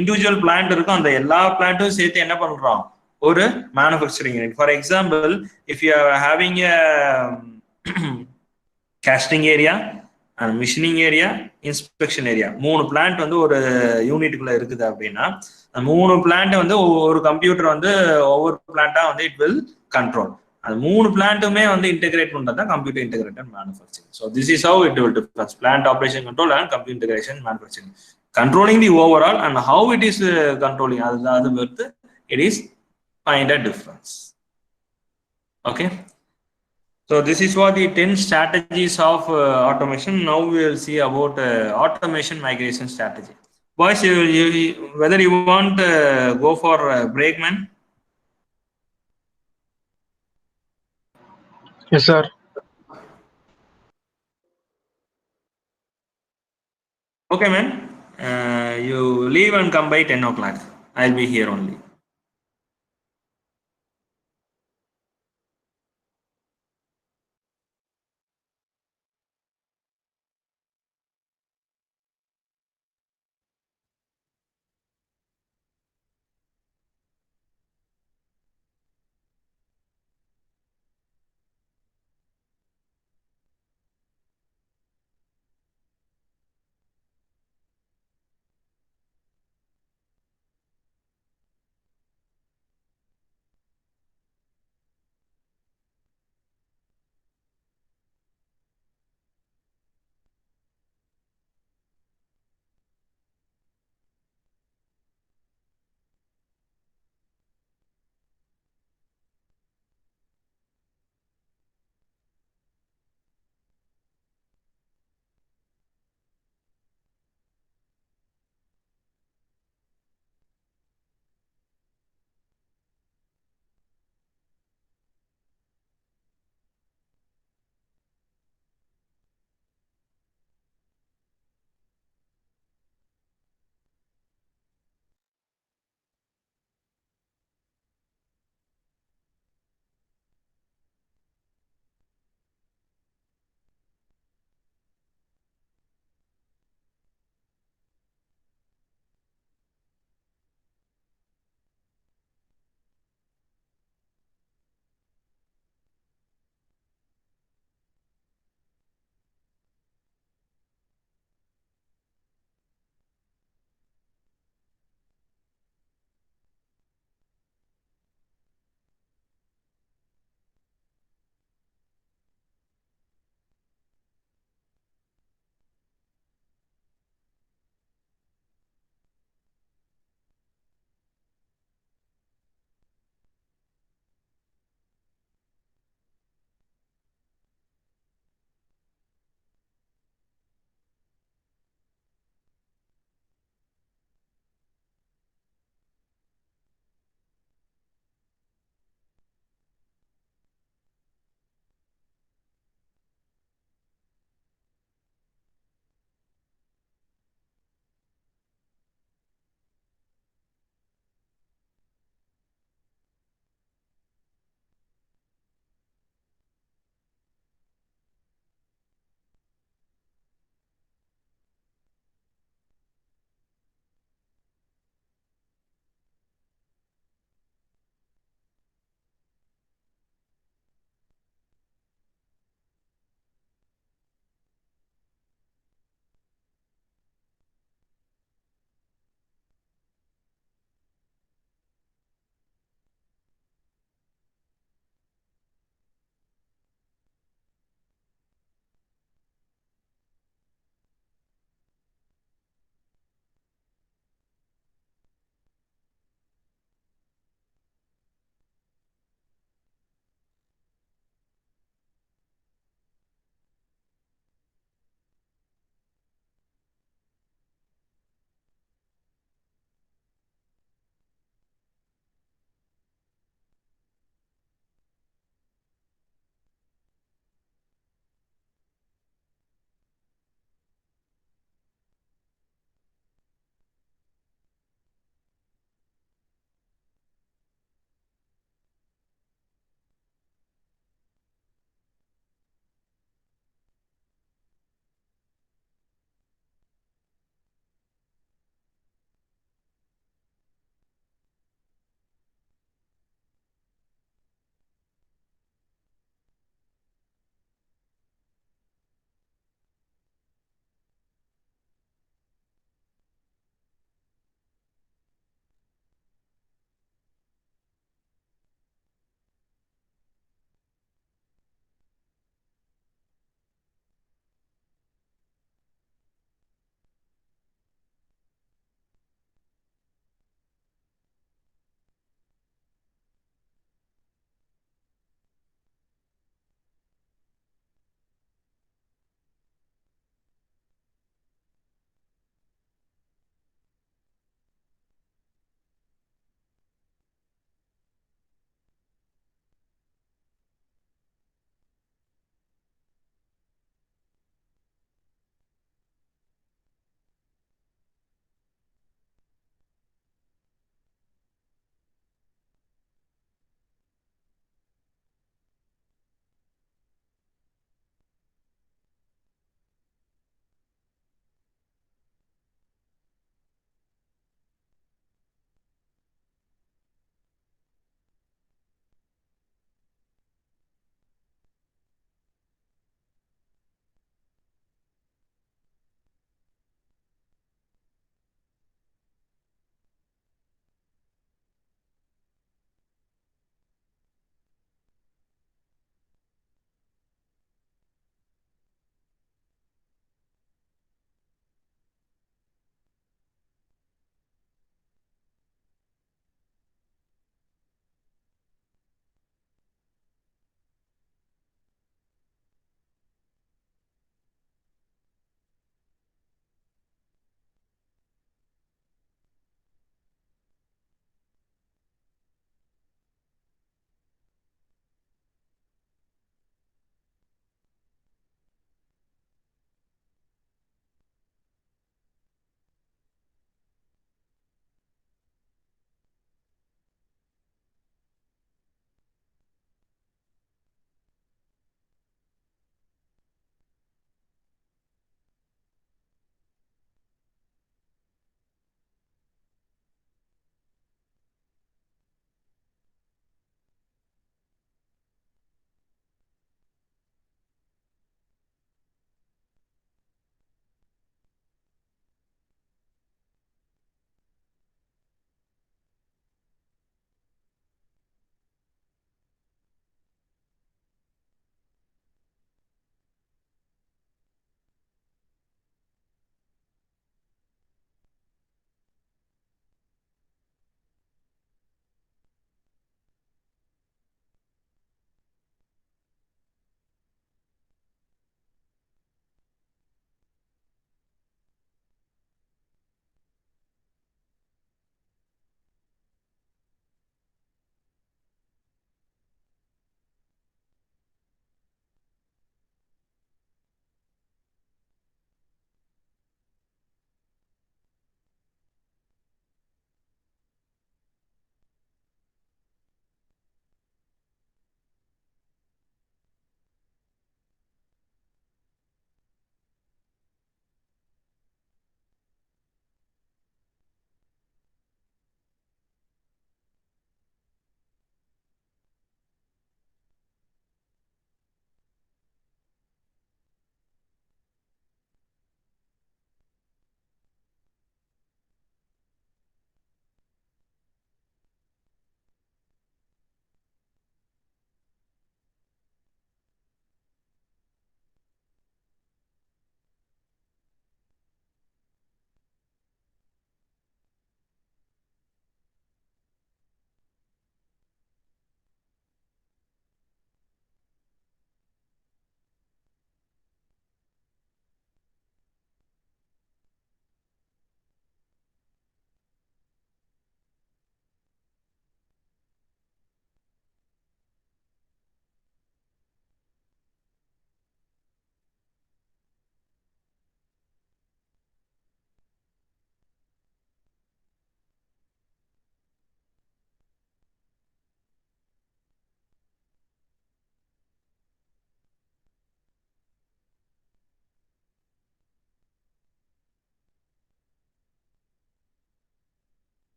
Individual plant இருக்கும், அந்த எல்லா பிளான்ட்டும் சேர்த்து என்ன பண்றோம், ஒரு manufacturing unit. For example, if you are having a casting area and machining area, inspection area, மூணு plant வந்து ஒரு யூனிட்டுக்குள்ள இருக்குது அப்படின்னா, மூணு பிளான்ட் வந்து ஒரு கம்ப்யூட்டர் வந்து ஒவ்வொரு பிளான்ட்டா வந்து இட் வில் கண்ட்ரோல். அது மூணு பிளான்ட்டுமே வந்து இன்டெகிரேட் பண்றது தான் computer integrated manufacturing. So this is how it will difference plant operation control and computer integration manufacturing. Controlling the overall and how it is controlling, அது பொறுத்து it is find a difference. Okay. So this is what the 10 strategies of automation. Now we will see about automation migration strategy. Boys, whether you want go for break, man? Yes, sir. Okay, man. You leave and come by 10 o'clock. I'll be here only.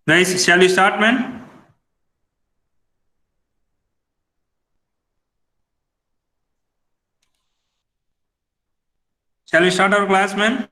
Guys, shall we start, man? Shall we start our class, man?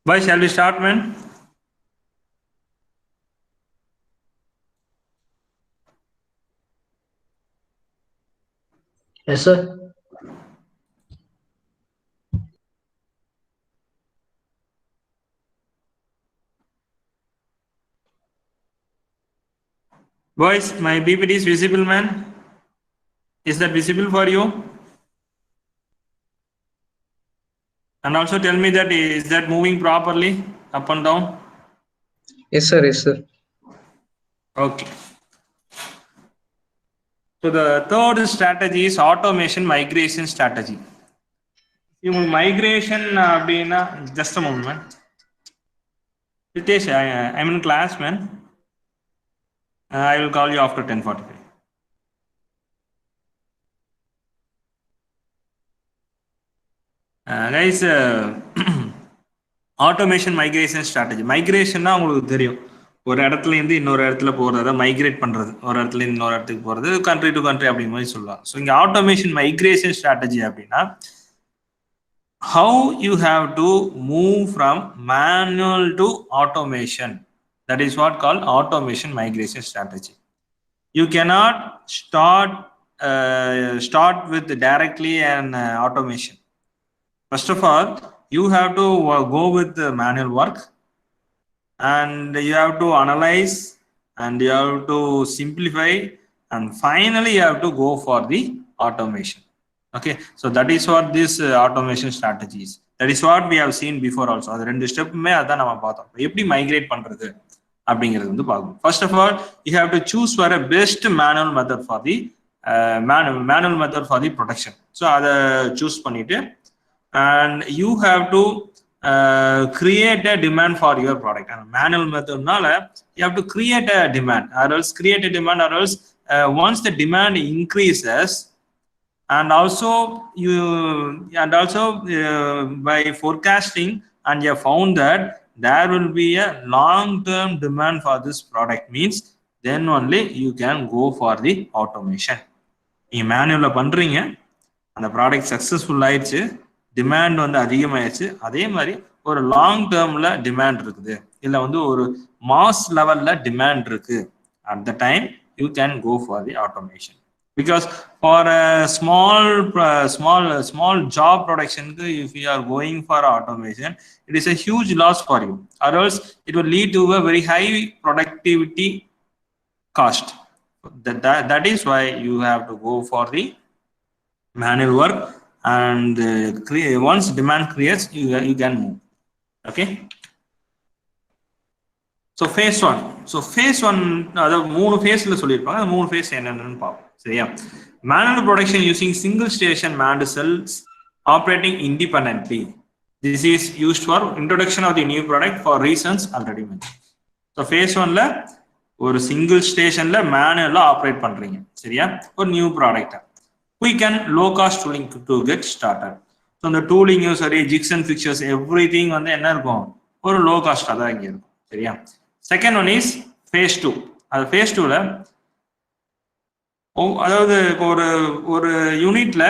Why shall we start, man? Yes, sir. Boys, my PPT is visible, man. Is that visible for you? And also tell me that is that moving properly up and down? Yes, sir. Yes, sir. Okay. So the third strategy is automation migration strategy. You migration just a moment, man. Ritesh, I'm in class, man. I will call you after 10:45. Guys, automation migration strategy. மைக்ரேஷன்னா உங்களுக்கு தெரியும், ஒரு இடத்துல இருந்து இன்னொரு இடத்துல போகிறத migrate பண்ணுறது, ஒரு இடத்துல இருந்து இன்னொரு இடத்துக்கு போகிறது, கண்ட்ரி டு கண்ட்ரி அப்படிங்கிற மாதிரி சொல்லலாம். ஸோ இங்கே ஆட்டோமேஷன் மைக்ரேஷன் ஸ்ட்ராட்டஜி அப்படின்னா how you have to move from manual to automation. That is what called automation migration strategy. You cannot start with directly an automation. First of all, you have to go with the manual work, and you have to analyze, and you have to simplify, and finally you have to go for the automation. Okay, so that is what this automation strategy is. That is what we have seen before also. அது ரெண்டு ஸ்டெப்புமே அதான் நம்ம பார்த்தோம். எப்படி migrate பண்றது அப்படிங்கிறது வந்து பார்க்கணும். First of all, you have to choose for a best manual method for the manual method for the production. So அதை choose பண்ணிட்டு, and you have to create a demand for your product. And manual method nala you have to create a demand, or else once the demand increases, and also by forecasting, and you have found that there will be a long-term demand for this product, means then only you can go for the automation. நீங்க மேனுவல்ல பண்றீங்க, அந்த product successful ஆயிடுச்சு, demand வந்து அதிகமாயிடுச்சு, அதே மாதிரி ஒரு long டேர்ம்ல demand இருக்குது, இல்லை வந்து ஒரு மாஸ் லெவல்ல டிமாண்ட் இருக்கு, at the time you can go for the automation. Because for a small job production, if you are going for automation, it is a huge loss for you, or else it will lead to a very high productivity cost. That is why you have to go for the manual work, and once demand creates, you can move. Okay, so phase 1. So phase 1 அதாவது 3 ஃபேஸ்ல சொல்லியிருப்பாங்க. அந்த 3 face என்னென்னு பார்ப்போம். சரியா? Manual production using single station manned cells operating independently. This is used for introduction of the new product for reasons already mentioned. So phase 1ல ஒரு single ஸ்டேஷன்ல மேனுவலா operate பண்றீங்க. சரியா? ஒரு new product. Quick and low cost tooling to get started. So இந்த டூலிங்கும் சரி, jigs and fixtures everything வந்து என்ன இருக்கும், ஒரு லோ காஸ்டா தான் இங்க இருக்கும். சரியா? Second one is phase 2. அது ஃபேஸ் 2ல அதாவது இப்போ ஒரு யூனிட்ல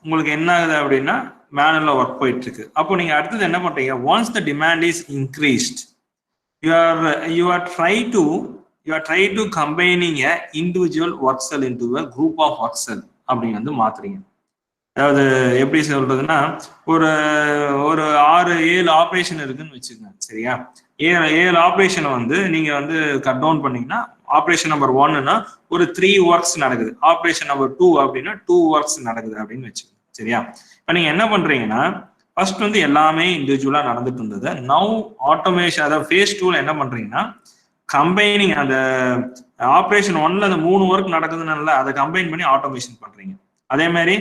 உங்களுக்கு என்ன ஆகுது அப்படின்னா மேனுவலா ஒர்க் போயிட்டு இருக்கு. அப்போ நீங்க அடுத்தது என்ன பண்றீங்க, once the demand is increased, you are try to combining a individual work cell into a group of work cell அப்படின்னு வந்து மாத்துறீங்க. அதாவது எப்படி சொல்றதுன்னா, ஒரு 6-7 ஆப்ரேஷன் இருக்குன்னு வச்சுக்கோங்க. சரியா? 7 ஆப்ரேஷனை வந்து நீங்க வந்து கட் டவுன் பண்ணீங்கன்னா, ஆப்ரேஷன் நம்பர் 1னா ஒரு 3 ஒர்க்ஸ் நடக்குது, ஆப்ரேஷன் நம்பர் 2 அப்படின்னா 2 ஒர்க்ஸ் நடக்குது அப்படின்னு வச்சுக்கோங்க. சரியா? இப்ப நீங்க என்ன பண்றீங்கன்னா, ஃபர்ஸ்ட் வந்து எல்லாமே இண்டிவிஜுவலா நடந்துட்டு இருந்தது. நவ் ஆட்டோமேஷன், அதாவது ஃபேஸ் 2ல என்ன பண்றீங்கன்னா, கம்பைனிங் அந்த ஆப்ரேஷன் 1ல அந்த 3 ஒர்க் நடக்குதுன்னு அதை கம்பைன் பண்ணி ஆட்டோமேஷன் பண்றீங்க. அதே மாதிரி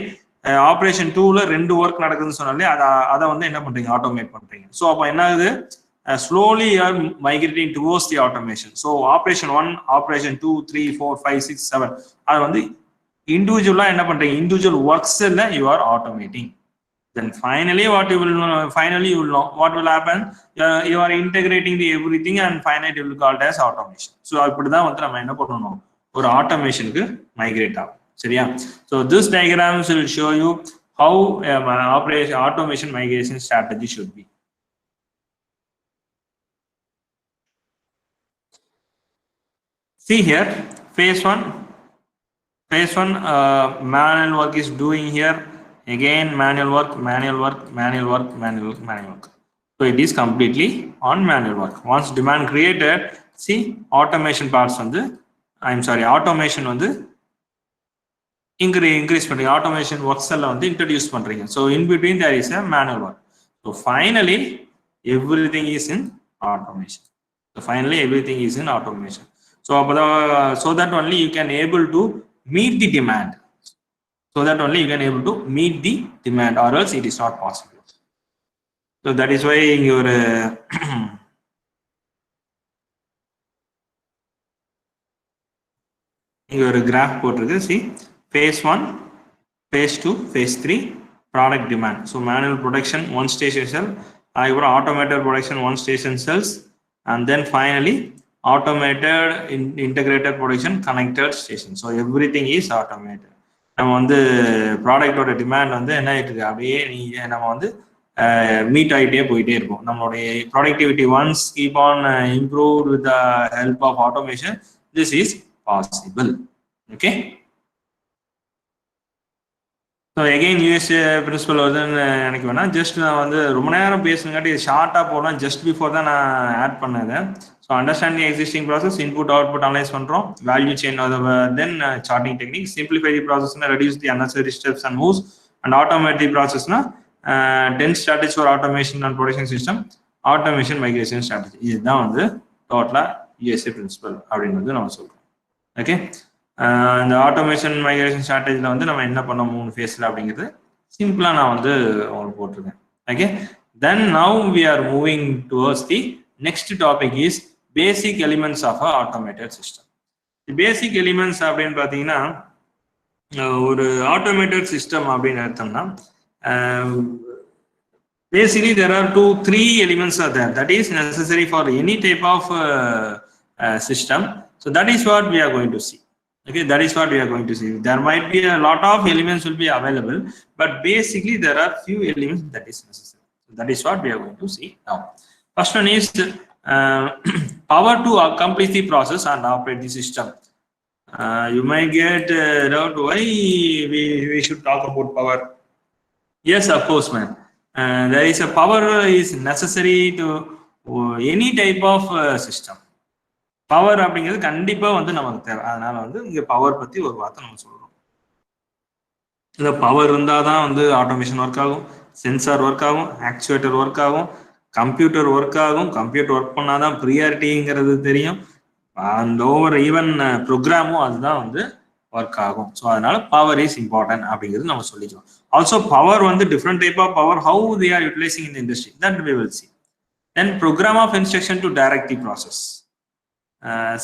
ஆப்ரேஷன் 2ல 2 ஒர்க் நடக்குதுன்னு சொன்னாலே அதை வந்து என்ன பண்றீங்க, ஆட்டோமேட் பண்றீங்க. ஸோ அப்போ என்ன ஆகுது, slowly you are migrating towards the automation. So operation 1, operation 2, 3, 4, 5, 6, 7 அது வந்து இண்டிவிஜுவலா என்ன பண்றீங்க, individual ஒர்க்ஸ்ல you are automating. Then finally what you will know what will happen, you are integrating the everything and finally it will be called as automation. So அப்படிதான் வந்து நம்ம என்ன பண்ணணும், ஒரு ஆட்டோமேஷனுக்கு மைக்ரேட் ஆகும். சரியா? So this diagrams will show you how automation migration strategy should be. See here, phase 1 manual work is doing here. Again manual work. So it is completely on manual work. Once demand created, see automation parts வந்து automation வந்து increase பண்றீங்க, automation works எல்லாம் வந்து introduce பண்றீங்க. So in between there is a manual work. So finally everything is in automation. So that only you can able to meet the demand. Or else it is not possible. So that is why your graph போட்டிருக்கு. See phase 1, phase 2, phase 3 product demand. So manual production 1 station cell, automated production 1 station cells, and then finally automated integrated production connected station. So everything is automated. நம்ம வந்து ப்ராடக்டோட demand வந்து என்ன ஆயிட்டு இருக்கு, அப்படியே நம்ம வந்து மீட் ஆகிட்டே போயிட்டே இருக்கும். நம்மளுடைய productivity once keep on improve with the help of automation, this is possible. Okay, so again USA principle வருதுன்னு எனக்கு வேணாம். ஜஸ்ட் நான் வந்து ரொம்ப நேரம் பேசுனங்காட்டி ஷார்ட்டாக போகலாம். ஜஸ்ட் பிஃபோர் தான் நான் ஆட் பண்ணது. So understanding existing process, input output analyse பண்ணுறோம், value chain, then charting technique, simplify the ப்ராசஸ்னா reduce the unnecessary steps and moves, and automate the ப்ராசஸ்னா 10 strategy for automation and production system, automation migration strategy. இதுதான் வந்து டோட்டலாக USA principal அப்படின்னு வந்து நம்ம சொல்கிறோம். ஓகே, இந்த ஆட்டோமேஷன் மைக்ரேஷன் ஸ்ட்ராட்டஜியில் வந்து நம்ம என்ன பண்ணோம் 3 ஃபேஸில் அப்படிங்கிறது சிம்பிளாக நான் வந்து உங்களுக்கு போட்டிருக்கேன். Okay, then now we are moving towards the next topic is basic elements of a automated system. Basic elements அப்படின்னு பார்த்தீங்கன்னா, ஒரு ஆட்டோமேட்டட் சிஸ்டம் அப்படின்னு எடுத்தோம்னா basically there are 3 elements are there that is necessary for any type of system. So that is what we are going to see. Okay, that is what we are going to see. There might be a lot of elements will be available, but basically there are few elements that is necessary. That is what we are going to see now. First one is power to accomplish the process and operate the system. You might get doubt why we should talk about power. Yes, of course, man. There is a power is necessary to any type of system. Power அப்படிங்கிறது கண்டிப்பா வந்து நமக்கு தேவை. அதனால வந்து இங்க power பத்தி ஒரு வார்த்தை நம்ம சொல்றோம். இந்த பவர் இருந்தாதான் வந்து ஆட்டோமேஷன் ஒர்க் ஆகும், சென்சார் ஒர்க் ஆகும், ஆக்சுவேட்டர் ஒர்க் ஆகும், கம்ப்யூட்டர் ஒர்க் ஆகும். கம்ப்யூட்டர் ஒர்க் பண்ணாதான் ப்ரியாரிட்டிங்கிறது தெரியும். அந்த ஓவர் ஈவன் ப்ரோக்ராமும் அதுதான் வந்து ஒர்க் ஆகும். ஸோ அதனால பவர் இஸ் இம்பார்ட்டன்ட் அப்படிங்கிறது நம்ம சொல்லிக்கலாம். ஆல்சோ பவர் வந்து different type of power how they are utilising in the industry that we will see. Then program of instruction to direct the process.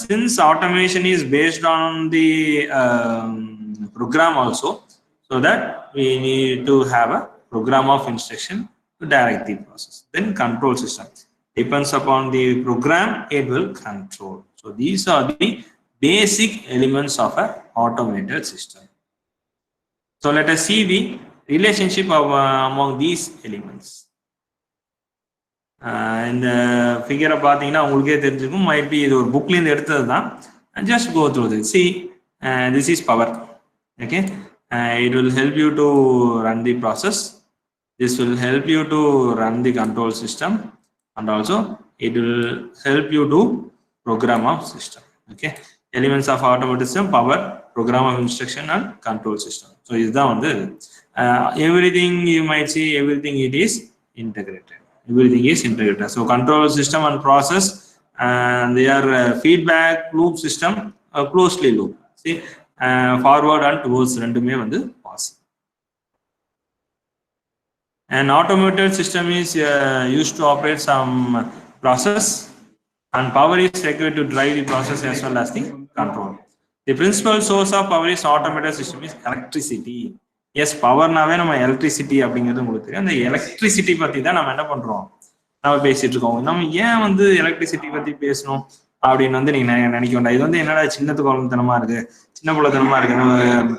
Since automation is based on the program also, so that we need to have a program of instruction to direct the process. Then control system depends upon the program, it will control. So these are the basic elements of an automated system. So let us see the relationship of among these elements. இந்த ஃபிகரை பார்த்தீங்கன்னா உங்களுக்கே தெரிஞ்சுக்கும். Might be இது ஒரு புக்லேருந்து எடுத்தது தான். Just go through this. See this is power. Okay, it will help you to run the process. This will help you to run the control system and also it will help you to program of system. Okay, elements of automatic system, power, program of instruction and control system. So இதுதான் வந்து everything you might see, everything it is integrated. Everything is integrated. So control system and process, and they are feedback loop system, closely loop. See, forward and towards ரெண்டுமே வந்து possible. An automated system is used to operate some process, and power is required to drive the process as well as the control. The principal source of power is automated system is electricity. Yes, பவர்னாவே நம்ம electricity அப்படிங்கிறது உங்களுக்கு தெரியும். அந்த electricity பத்தி தான் நம்ம என்ன பண்றோம், நம்ம பேசிட்டு இருக்கோம். நம்ம ஏன் வந்து எலக்ட்ரிசிட்டி பத்தி பேசணும் அப்படின்னு வந்து நீங்க நினைக்க வேண்டாம். இது வந்து என்னடா சின்னத்து குழந்தைத்தனமா இருக்கு, சின்ன குழந்தைத்தனமா இருக்கு. நம்ம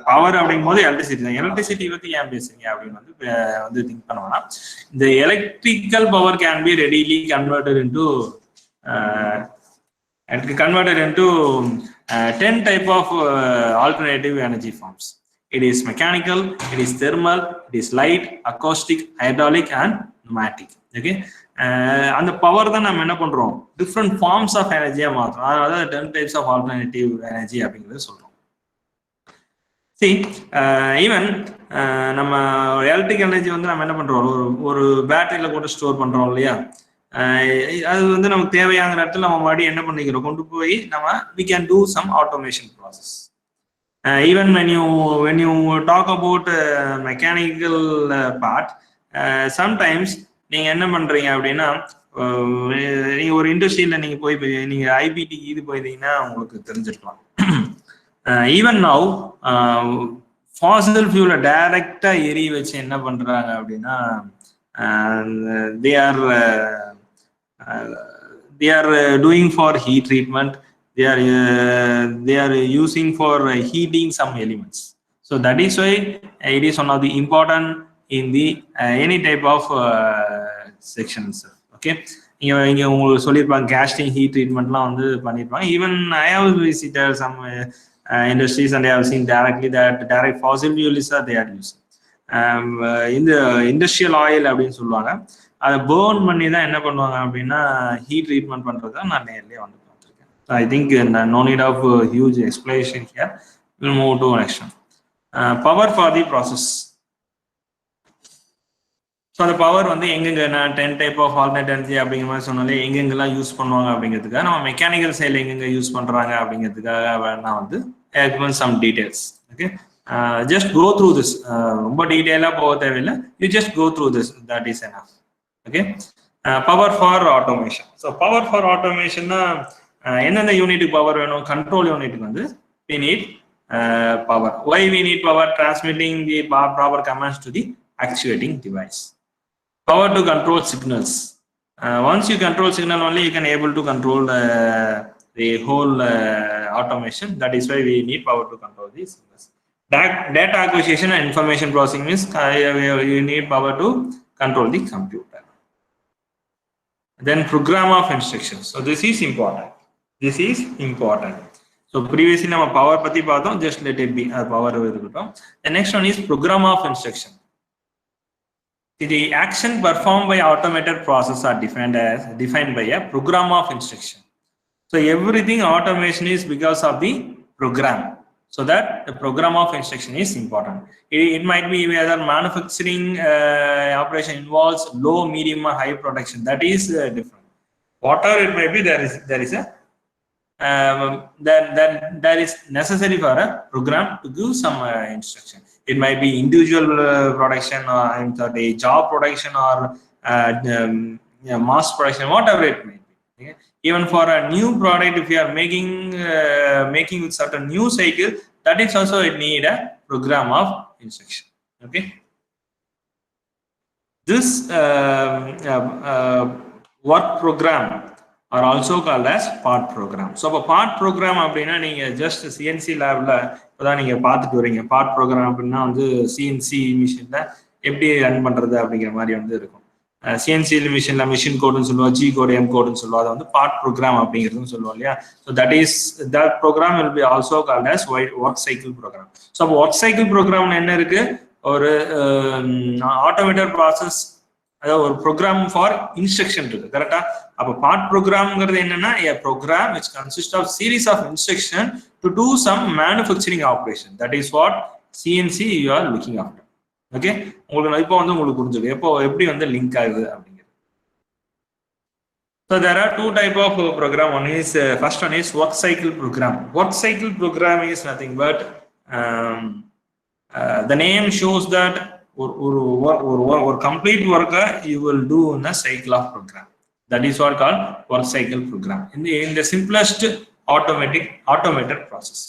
பவர் அப்படிங்கும் போது எலக்ட்ரிசிட்டி தான். எலக்ட்ரிசிட்டி பத்தி ஏன் பேசுறீங்க அப்படின்னு வந்து திங்க் பண்ண வேணாம். இந்த electrical power can be readily converted into 10 type of alternative energy forms. It is mechanical, it is thermal, it is light, acoustic, hydraulic and pneumatic. Okay, அந்த பவர் தான் நம்ம என்ன பண்றோம், டிஃப்ரெண்ட் ஃபார்ம்ஸ் ஆஃப் எனர்ஜியா மாத்துறோம். அதாவது 10 types of alternative energy அப்படிங்கிறது சொல்றோம். See, even நம்ம எலக்ட்ரிக் எனர்ஜி வந்து நம்ம என்ன பண்றோம், ஒரு பேட்டரியில போட்டு ஸ்டோர் பண்றோம் இல்லையா. அது வந்து நமக்கு தேவையான இடத்துல நம்ம மறுபடியும் என்ன பண்ணிக்கிறோம், கொண்டு போய் நம்ம we can do some automation process. Even when you talk about mechanical part, sometimes நீங்க என்ன பண்றீங்க அப்படின்னா, நீங்க ஒரு இண்டஸ்ட்ரியில நீங்க நீங்க ஐபிடி இது போயிருந்தீங்கன்னா உங்களுக்கு தெரிஞ்சிருக்கலாம். ஈவன் நவ் ஃபாசில் ஃபியூலை டைரக்டா எரிய வச்சு என்ன பண்றாங்க அப்படின்னா, they are doing for heat treatment. They are using for heating some elements. So that is why it is one of the important in the any type of sections. Okay, இங்க உங்களுக்கு சொல்லியிருப்பாங்க casting heat ட்ரீட்மெண்ட்லாம் வந்து பண்ணியிருப்பாங்க. Even I have visited some industries and I have seen directly that direct fossil fuels are they are using. இந்த industrial oil அப்படின்னு சொல்லுவாங்க. அதை burn பண்ணி தான் என்ன பண்ணுவாங்க அப்படின்னா ஹீட் ட்ரீட்மெண்ட் பண்றதை நான் நேர்லயே வந்து பார்த்துருக்கேன். I think no need of huge explanation here. We'll move to next one. Power for the process. So அந்த பவர் வந்து எங்கெங்க நான் 10 type of alternate energy அப்படிங்கிற மாதிரி சொன்னாலே எங்கெங்கெல்லாம் யூஸ் பண்ணுவாங்க அப்படிங்கிறதுக்காக, நம்ம மெக்கானிக்கல் சைடில் எங்கெங்க யூஸ் பண்றாங்க அப்படிங்கிறதுக்காக நான் வந்து some details. Okay, just go through this. ரொம்ப டீட்டெயிலாக போக தேவையில்லை. You just go through this, that is enough. Okay, power for automation. So power for automation எந்தெந்த யூனிட்டுக்கு பவர் வேணும், கண்ட்ரோல் யூனிட்டுக்கு வந்து we need power. Why we need power? Transmitting the proper commands to the actuating device. Power to control signals. Once you control signal only, you can able to control the whole automation. That is why we need power to control these. Data acquisition and information processing means you need power to control the computer. Then program of instructions. So this is important. This is important. So previously we power pati paathom, just let it be power. The next one is program of instruction. The action performed by automated process are defined by a program of instruction. So everything automation is because of the program. So that the program of instruction is important. It might be whether manufacturing operation involves low, medium, or high production. That is different. Whatever it may be, there is a that is necessary for a program to give some instruction. It might be individual production, or a job production, or mass production, whatever it may be. Okay? Even for a new product, if you are making with certain new cycle, that is also it need a program of instruction. Okay. This work program are also called as part program. So a part program அப்படினா நீங்க just CNC லேப்ல இப்போதான் நீங்க பார்த்துட்டு வரீங்க. part program அப்படினா வந்து CNC மிஷின்ல எப்படி ரன் பண்றது அப்படிங்கிற மாதிரி வந்து இருக்கும். CNC மிஷின்ல மிஷின் கோடுன்னு சொல்லுவோம், G கோடு, M கோடுன்னு சொல்லுவோம். அது வந்து part program அப்படிங்கிறதுன்னு சொல்லுவோம் இல்லையா. So that program will be also called as work cycle program. So work cycle program என்ன இருக்கு? ஒரு automated process, அதாவது ஒரு ப்ரோக்ராம் ஃபார் இன்ஸ்ட்ரக்ஷன் இருக்கு, கரெக்டா? அப்போ பார்ட் ப்ரோக்ராம்ங்கிறது என்னன்னா a program which consists of series of instruction to do some manufacturing operation. That is what CNC you are looking after. Okay, உங்களுக்கு இப்போ வந்து உங்களுக்கு புரிஞ்சுது எப்போ எப்படி வந்து லிங்க் ஆகுது அப்படிங்கிறது. So there are two type of program. One is first one is work cycle program. Work cycle program is nothing but the name shows that or complete work you will do in a cycle of program. That is what called work cycle program in the simplest automated process.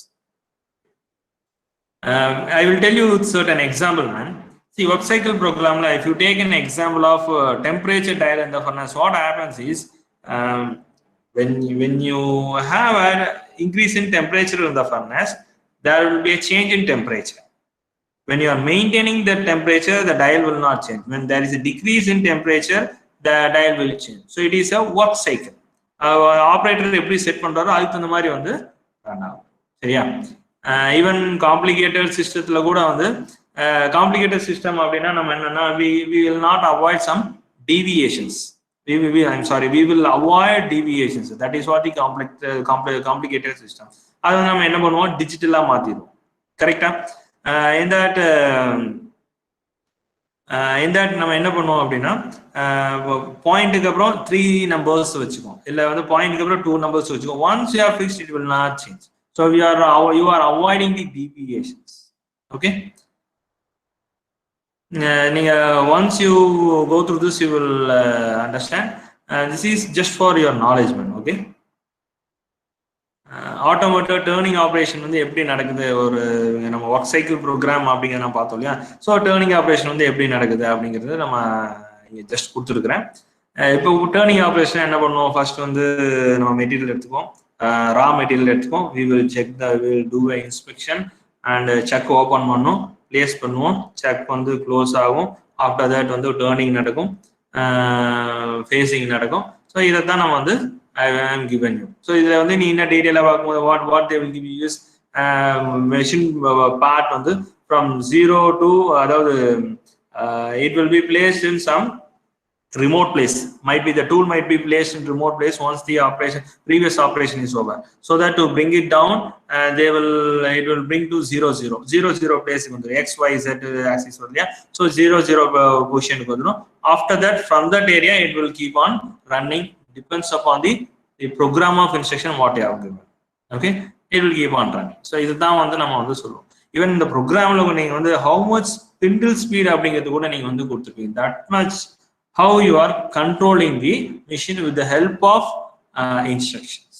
I will tell you certain example, man. See, work cycle program, if you take an example of temperature dial in the furnace, what happens is when you have an increase in temperature in the furnace, there will be a change in temperature. When you are maintaining the temperature, the dial will not change. When there is a decrease in temperature, the dial will change. So it is a work cycle. Operator எப்படி set பண்றாரோ அதுக்கு தகுந்த மாதிரி வந்து run ஆகும். சரியா? Even complicated சிஸ்டத்துல கூட வந்து காம்ப்ளிகேட்டட் சிஸ்டம் அப்படின்னா நம்ம என்னன்னா we will not avoid some deviations. We will avoid deviations. That is what the complicated system. அது நம்ம என்ன பண்ணுவோம், டிஜிட்டலா மாத்திடுவோம். கரெக்டா? In that நம்ம என்ன பண்ணுவோம் அப்படின்னா பாயிண்ட்டுக்கு அப்புறம் 3 numbers வச்சுக்கோம், இல்ல வந்து பாயிண்ட்டுக்கு அப்புறம் 2 numbers வச்சுக்கோம். Once you have fixed, it will not change. So you are avoiding the deviations. Okay, நீங்க once you go through this, you will understand. This is just for your knowledge, man. Okay. Automatic turning operation வந்து எப்படி நடக்குது, ஒரு நம்ம work cycle program அப்படிங்கிற நான் பார்த்தோம் இல்லையா. ஸோ டேர்னிங் ஆப்ரேஷன் வந்து எப்படி நடக்குது அப்படிங்கிறது நம்ம இங்கே ஜஸ்ட் கொடுத்துருக்குறேன். இப்போ டேர்னிங் ஆப்ரேஷன் என்ன பண்ணுவோம், ஃபர்ஸ்ட் வந்து நம்ம மெட்டீரியல் எடுத்துப்போம், ரா மெட்டீரியல் எடுத்துப்போம். We will do a inspection and check open பண்ணும், பிளேஸ் பண்ணுவோம், செக் வந்து க்ளோஸ் ஆகும். ஆஃப்டர் தட் வந்து டேர்னிங் நடக்கும், ஃபேஸிங் நடக்கும். ஸோ இதைத்தான் நம்ம வந்து I am given you. So இதுல வந்து நீ என்ன டீடைலா பார்க்கும்போது what they will give you is machine part வந்து from 0 to அதாவது it will be placed in some remote place. Might be the tool might be placed in remote place once the previous operation is over. So that to bring it down, it will bring to 0 place வந்து x y z axis வரலையா. So 0 position வந்துரும். After that, from that area it will keep on running. Depends upon the program of instruction what you have given. Okay, it will keep on running. So இதுதான் வந்து நம்ம வந்து சொல்லுவோம். Even இந்த ப்ரோக்ராம்ல நீங்க வந்து how much spindle speed அப்படிங்கிறது கூட நீங்க வந்து கொடுத்துருப்பீங்க. That much how you are controlling the machine with the help of instructions.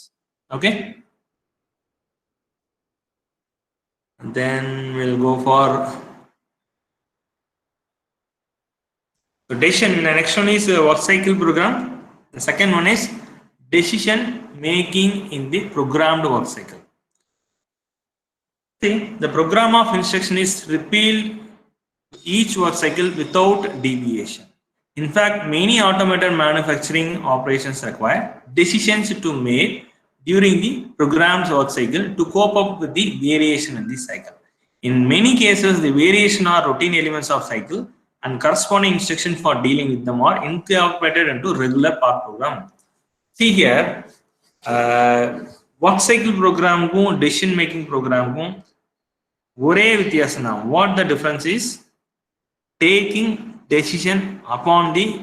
Okay, and then we'll go for decision. The next one is work cycle program. The second one is decision making in the programmed work cycle. See, the program of instruction is repealed each work cycle without deviation. In fact, many automated manufacturing operations require decisions to make during the program's work cycle to cope up with the variation in the cycle. In many cases, the variation are routine elements of cycle and corresponding instructions for dealing with them are incorporated into regular part program. See here, work cycle program, decision making program, what the difference is? Taking decision upon the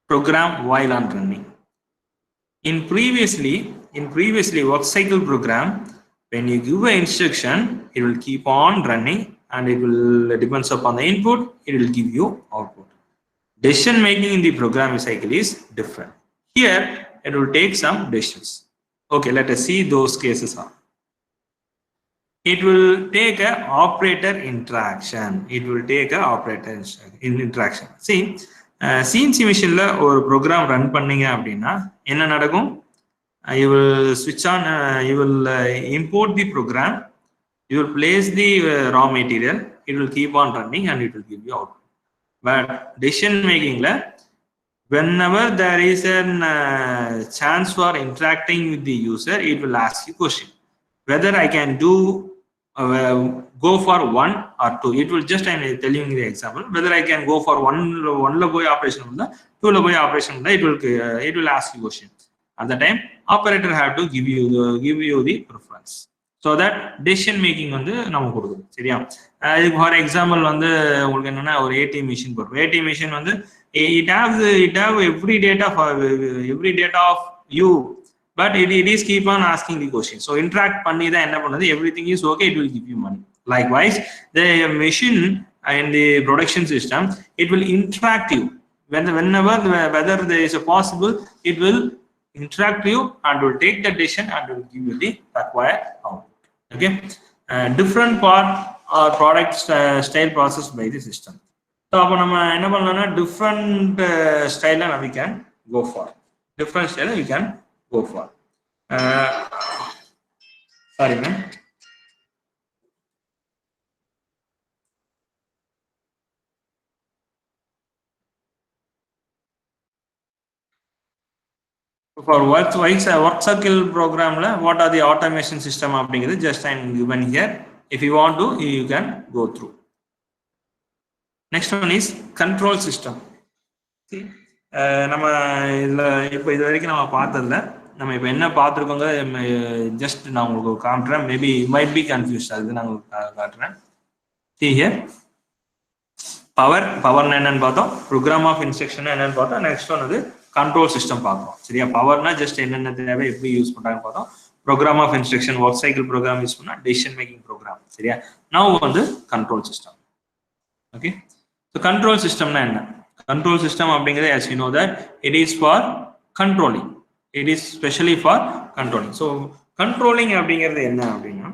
program while on running. In previously work cycle program, when you give an instruction, it will keep on running and it will depends upon the input, it will give you output. Decision making in the program cycle is different. Here, it will take some decisions. Okay, let us see those cases are. It will take a operator interaction. It will take a operator interaction. See, CNC machine la or program run panninga appadina enna nadagum? You will switch on, you will import the program, you will place the raw material, it will keep on running and it will give you output. But decision making la, whenever there is a chance for interacting with the user, it will ask you question whether I can do go for 1 or 2. It will just, I'm telling you the example, whether I can go for one logo operation, 2 logo operation, it will ask you question. At the time, operator have to give you the preference. So that decision making on the namu kodukku. Seriya. For example, on the or ATM machine, ATM machine on the it have every data of you. But it is keep on asking the question. So interact panni everything is okay, it will give you money. Likewise, the machine and the production system, it will interact you. Whenever whether there is a possible, it will interact you and will take the decision and will give you the required output. Okay, different part or product style processed by the system. So different style we can go for. Different style we can go for. Sorry, man. For work cycle program, what are the automation system of just I'm given here. If you want to, you can go through. Next one is control system. See, நம்ம இப்போ என்ன பார்த்துருக்கோங்க just நான் உங்களுக்கு காட்டுறேன். Maybe might be confused, அது நான் உங்களுக்கு காட்டுறேன். See here, பவர் என்னன்னு பார்த்தோம், ப்ரோக்ராம் ஆஃப் இன்ஸ்ட்ரக்ஷன் என்னன்னு பார்த்தோம். நெக்ஸ்ட் ஒன் வந்து கண்ட்ரோல் சிஸ்டம் பார்க்கணும். சரியா, பவர்னா ஜஸ்ட் என்னென்ன தேவை எப்படி யூஸ் பண்றாங்கன்னு பார்த்தோம். Program of instruction work cycle program use பண்ணா டெசிஷன் மேக்கிங் ப்ரோக்ராம். சரியா, நவ் வந்து control system. Okay, so control சிஸ்டம்னா என்ன? கண்ட்ரோல் சிஸ்டம் அப்படிங்கிறது as you know that it is for controlling. It is specially for controlling. So controlling அப்படிங்கிறது என்ன அப்படின்னா,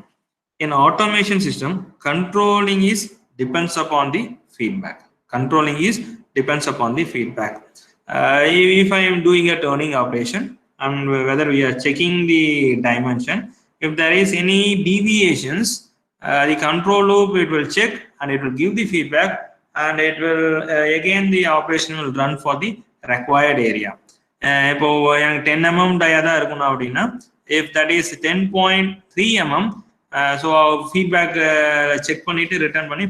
in automation system controlling is depends upon the feedback. Controlling is depends upon the feedback. If I am doing a turning operation and whether we are checking the dimension, if there is any deviations, the control loop it will check and it will give the feedback and it will again the operation will run for the required area. இப்போ எனக்கு 10 mm டயா தான் இருக்கணும் அப்படின்னா, if that is 10.3 mm, so feedback check பண்ணிட்டு return பண்ணி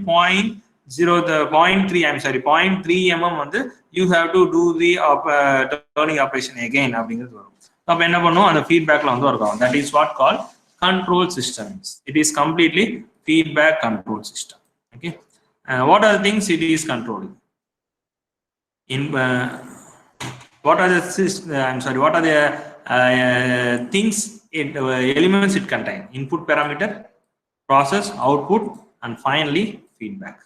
0.3 mm வந்து you have to do the turning operation again அப்படிங்கிறது வரும். அப்போ என்ன பண்ணுவோம், அந்த ஃபீட்பேக்ல வந்து இருக்கும். That is what call control systems. It is completely feedback control system. Okay, what are the things it is controlling? What are the things elements it contain? Input parameter, process, output, and finally feedback.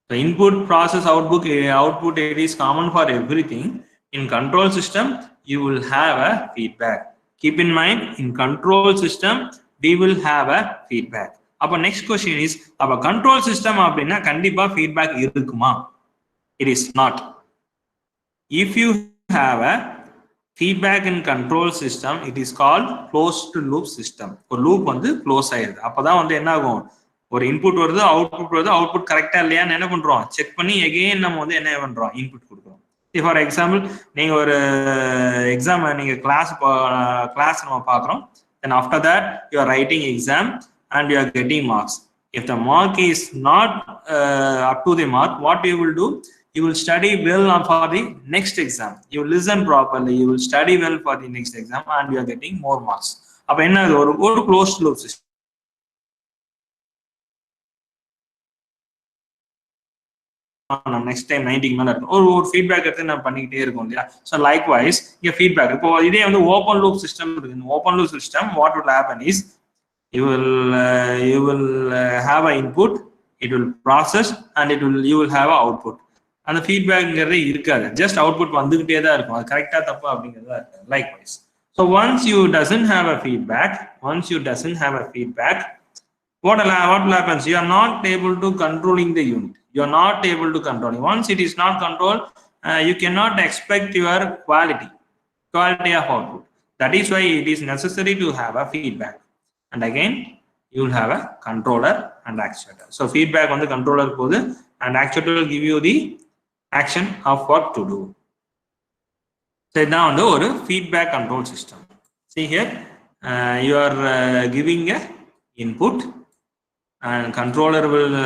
So input, process, output it is common for everything. In control system you will have a feedback. Keep in mind, in control system we will have a feedback. அப்ப next question is, அப்ப control system அப்படின்னா கண்டிப்பா feedback இருக்குமா? It is not. If you have a feedback in control system, it is called closed loop system. ஒரு loop வந்து close ஆயிருது. அப்பதான் வந்து என்ன ஆகும், ஒரு இன்புட் வருது, அவுட்புட் கரெக்டா இல்லையான்னு என்ன பண்றோம், செக் பண்ணி எகெயின் நம்ம வந்து என்ன பண்றோம், இன்புட் கொடுக்குறோம். ஃபார் எக்ஸாம்பிள், நீங்க ஒரு எக்ஸாம் நீங்க கிளாஸ் நம்ம பார்க்குறோம். Then after that you are writing exam and you are getting marks. If the mark is not up to the mark, what you will do, you will study well for the next exam. You will listen properly, you will study well for the next exam, and you are getting more marks. அப்ப என்ன, ஒரு closed loop system. Next time 90 மேல இருக்கும், ஒரு feedback எடுத்து நம்ம பண்ணிக்கிட்டே இருக்கோம் இல்லையா. ஸோ லைக்வைஸ் இங்கே ஃபீட்பேக், இப்போ இதே வந்து ஓப்பன் லூப் சிஸ்டம் இருக்கு. Open loop system, what will happen is, you will have an input, it will process, and you will have an output. அந்த ஃபீட்பேக்ங்கிறதே இருக்காது, ஜஸ்ட் அவுட்புட் வந்துகிட்டே தான் இருக்கும். அது கரெக்டா தப்பா அப்படிங்கிறது தான் இருக்காது. Likewise, so once you doesn't have a feedback, what will happen? You are not able to controlling the unit. You are not able to control. Once it is not controlled, you cannot expect your quality of output. That is why it is necessary to have a feedback. And again, you will have a controller and actuator. So feedback on the controller goes, and actuator will give you the action of what to do. So now on the feedback control system. See here, you are giving a input, and controller will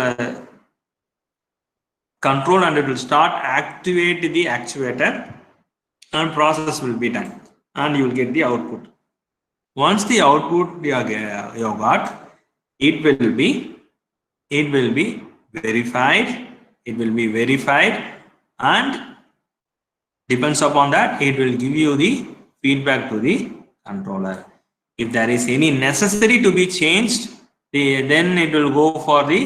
control, and it will start activate the actuator, and process will be done, and you will get the output. Once the output you got, it will be verified. It will be verified, and depends upon that, it will give you the feedback to the controller. If there is any necessary to be changed, then it will go for the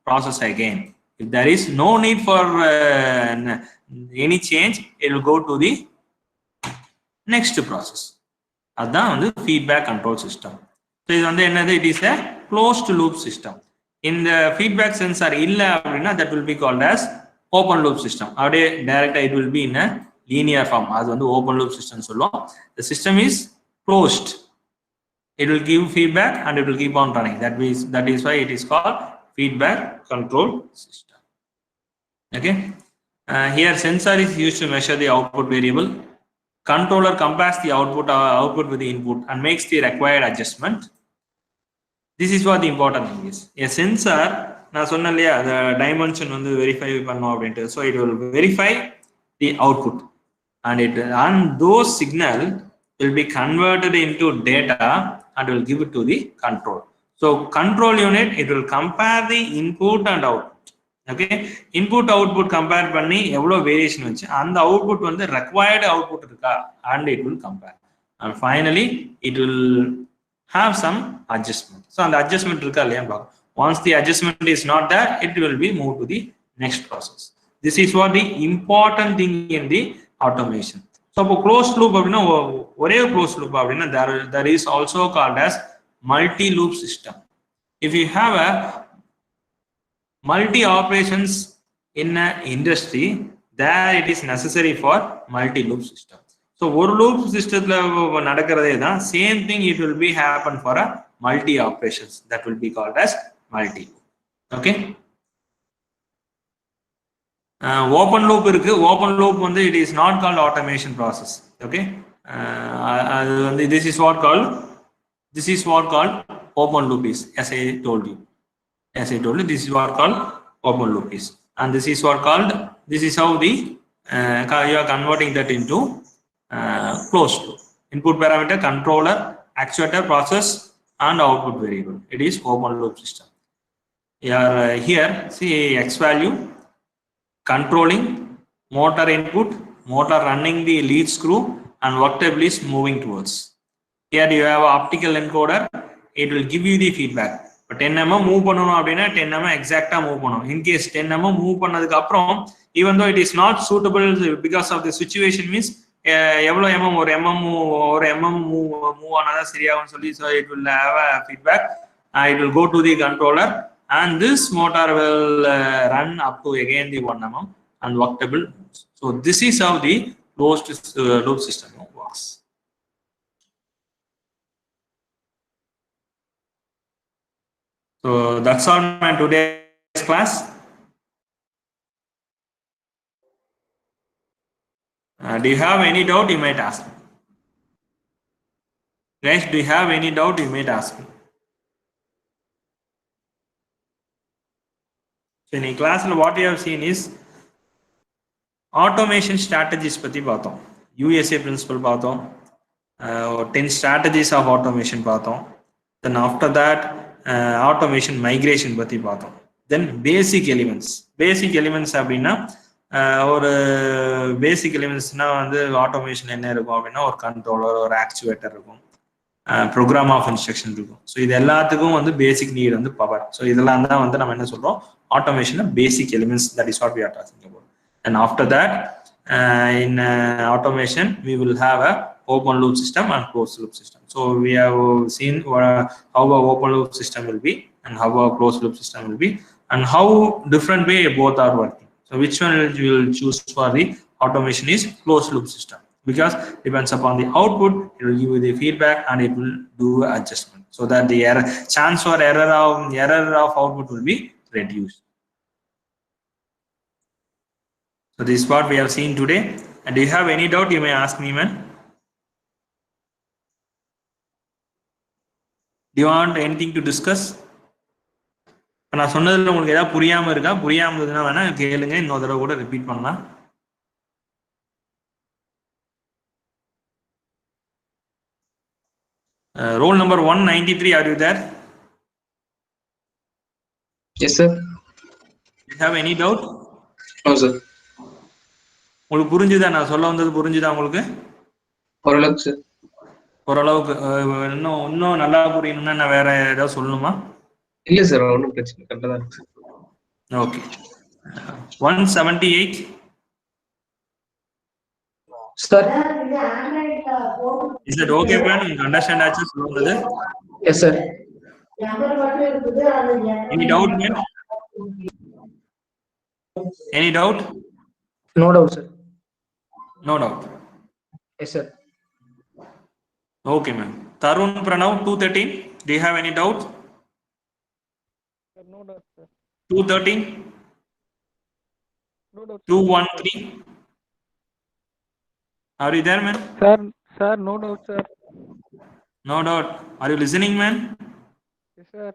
process again. If there is no need for any change, it will go to the next process. அதுதான் வந்து feedback control system. So இது வந்து என்னது, it is a closed loop system. இந்த feedback sensor இல்ல அப்படின்னா that will be called as open loop system. அப்படியே டைரக்டா it will be in a linear form. அது வந்து open loop system சொல்லுவோம். The system is closed. It will give feedback and it will keep on running. That is why it is called feedback control system. Okay. Here sensor is used to measure the output variable. Controller compares the output with the input and makes the required adjustment. This is what the important thing is. A sensor, நான் சொன்னேன் இல்லையா, the dimension வந்து verify பண்ணோம் அப்படின்ட்டு. So it will verify the output, and those signal will be converted into data and will give it to the control. So control unit, it will compare the input and output. Okay, input output compare பண்ணி எவ்வளவு variation வச்சு அந்த output வந்து required output இருக்கா, and it will compare, and finally it will have some adjustment. So அந்த adjustment இருக்கா இல்லையான்னு பார்க்கும். Once the adjustment is not there, it will be moved to the next process. This is what the important thing in the automation. So இப்போ closed loop அப்படின்னா ஒரே closed loop அப்படின்னா there is also called as multi loop system. If you have a multi operations in an industry, there it is necessary for multi loop system. So one loop system நடக்கிறதே தான், same thing it will be happen for a multi operations, that will be called as multi loop. Okay. Open loop இருக்கு. Open loop வந்து it is not called automation process. Okay. This is what called open loop is, as I told you. This is what called open loop is, and this is how the you are converting that into closed loop. Input parameter, controller, actuator, process, and output variable. It is open loop system. Here see X value, controlling motor input, motor running the lead screw, and work table is moving towards. Here you have an optical encoder. It will give you the feedback. But 10 mm move பண்ணனும் அப்படினா 10 mm exactly move பண்ணனும். In case 10 mm move பண்ணதுக்கு அப்புறம், even though it is not suitable because of the situation, means எவ்வளவு mm ஒரு mm move ஆனதா சரியாகும்னு சொல்லி, so it will have a feedback. It will go to the controller, and this motor will run up to again the 1 mm and work table. So this is how the closed loop system works. box. So that's all my today's class. Do you have any doubt? You might ask me. Guys, do you have any doubt? You might ask me. So in class, what we have seen is automation strategies பத்தி பார்த்தோம். USA principle பார்த்தோம். 10 strategies of automation பார்த்தோம். Then after that, automation migration பத்தி பார்த்தோம். Then basic elements. Basic elements அப்படின்னா ஒரு basic elementsனா வந்து automation என்ன இருக்கும் அப்படின்னா ஒரு கண்ட்ரோலர், ஒரு ஆக்சுவேட்டர் இருக்கும், ப்ரோக்ராம் ஆஃப் இன்ஸ்ட்ரக்ஷன் இருக்கும். ஸோ இது எல்லாத்துக்கும் வந்து பேசிக் நீட் வந்து பவர். ஸோ இதெல்லாம் தான் வந்து நம்ம என்ன சொல்றோம், automation basic elements. That is what we are talking about. And after that in automation we will have a open loop system and closed loop system. So we have seen how a open loop system will be and how a closed loop system will be and how different way both are working. So which one you will choose for the automation is closed loop system, because depends upon the output, it will give you the feedback and it will do adjustment so that the chance for error of output will be reduced. So this is what we have seen today. And do you have any doubt? You may ask me, man. Do you want anything to discuss? நான் சொன்னதுல உங்களுக்கு ஏதாவது புரியாம இருக்கா? புரியாம இருந்ததுன்னா வேணா கேளுங்க, இன்னொரு தடவை கூட ரிப்பீட் பண்ணலாம். Roll number 193, are you there? Yes, sir. Do you have any doubt? No, sir. உங்களுக்கு புரிஞ்சுதா? நான் சொல்ல வந்தது புரிஞ்சுதா உங்களுக்கு? ஓரளவுக்கு சார். ஓரளவுக்கு. இன்னும் நல்லா புரியணும்னா நான் வேற ஏதாவது சொல்லணுமா? இல்ல சார், ஒன்றும் பிரச்சனை கரெக்டாக தான் இருக்கு. Okay. 178. Sir. Is that okay, man? You understand actually சொல்லுறது? Yes, sir. Any doubt, man? Any doubt? No doubt, sir. No doubt. Yes, sir. Okay, man. Tarun Pranav, 213. Do you have any doubt? No doubt, sir. 213. No doubt. 213. Are you there, man? Sir, no doubt, sir. No doubt. Are you listening, man? Yes, sir.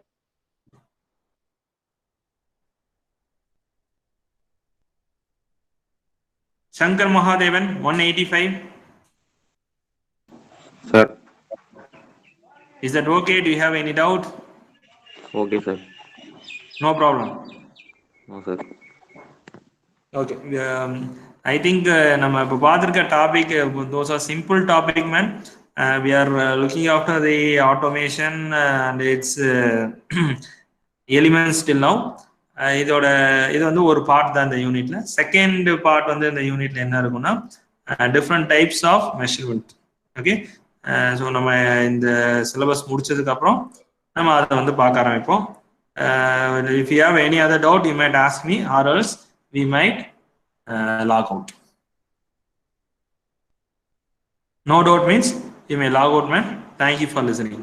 Shankar Mahadevan, 185. Sir. Is that okay? Do you have any doubt? Okay, sir. No problem. No, sir. Okay. I think நம்ம இப்போ பார்த்துருக்க topic, those are simple topic, man. We are looking after the automation and its elements till now. இது வந்து ஒரு part தான் இந்த யூனிட்ல. Second part வந்து இந்த யூனிட்ல என்ன இருக்கும்னா different types of measurement. Okay. So நம்ம இந்த சிலபஸ் முடிச்சதுக்கு அப்புறம் நம்ம அதை வந்து பார்க்க ஆரம்பிப்போம். If you have any other doubt, you might ask me, or else we might log out. No doubt means you may log out, man. Thank you for listening.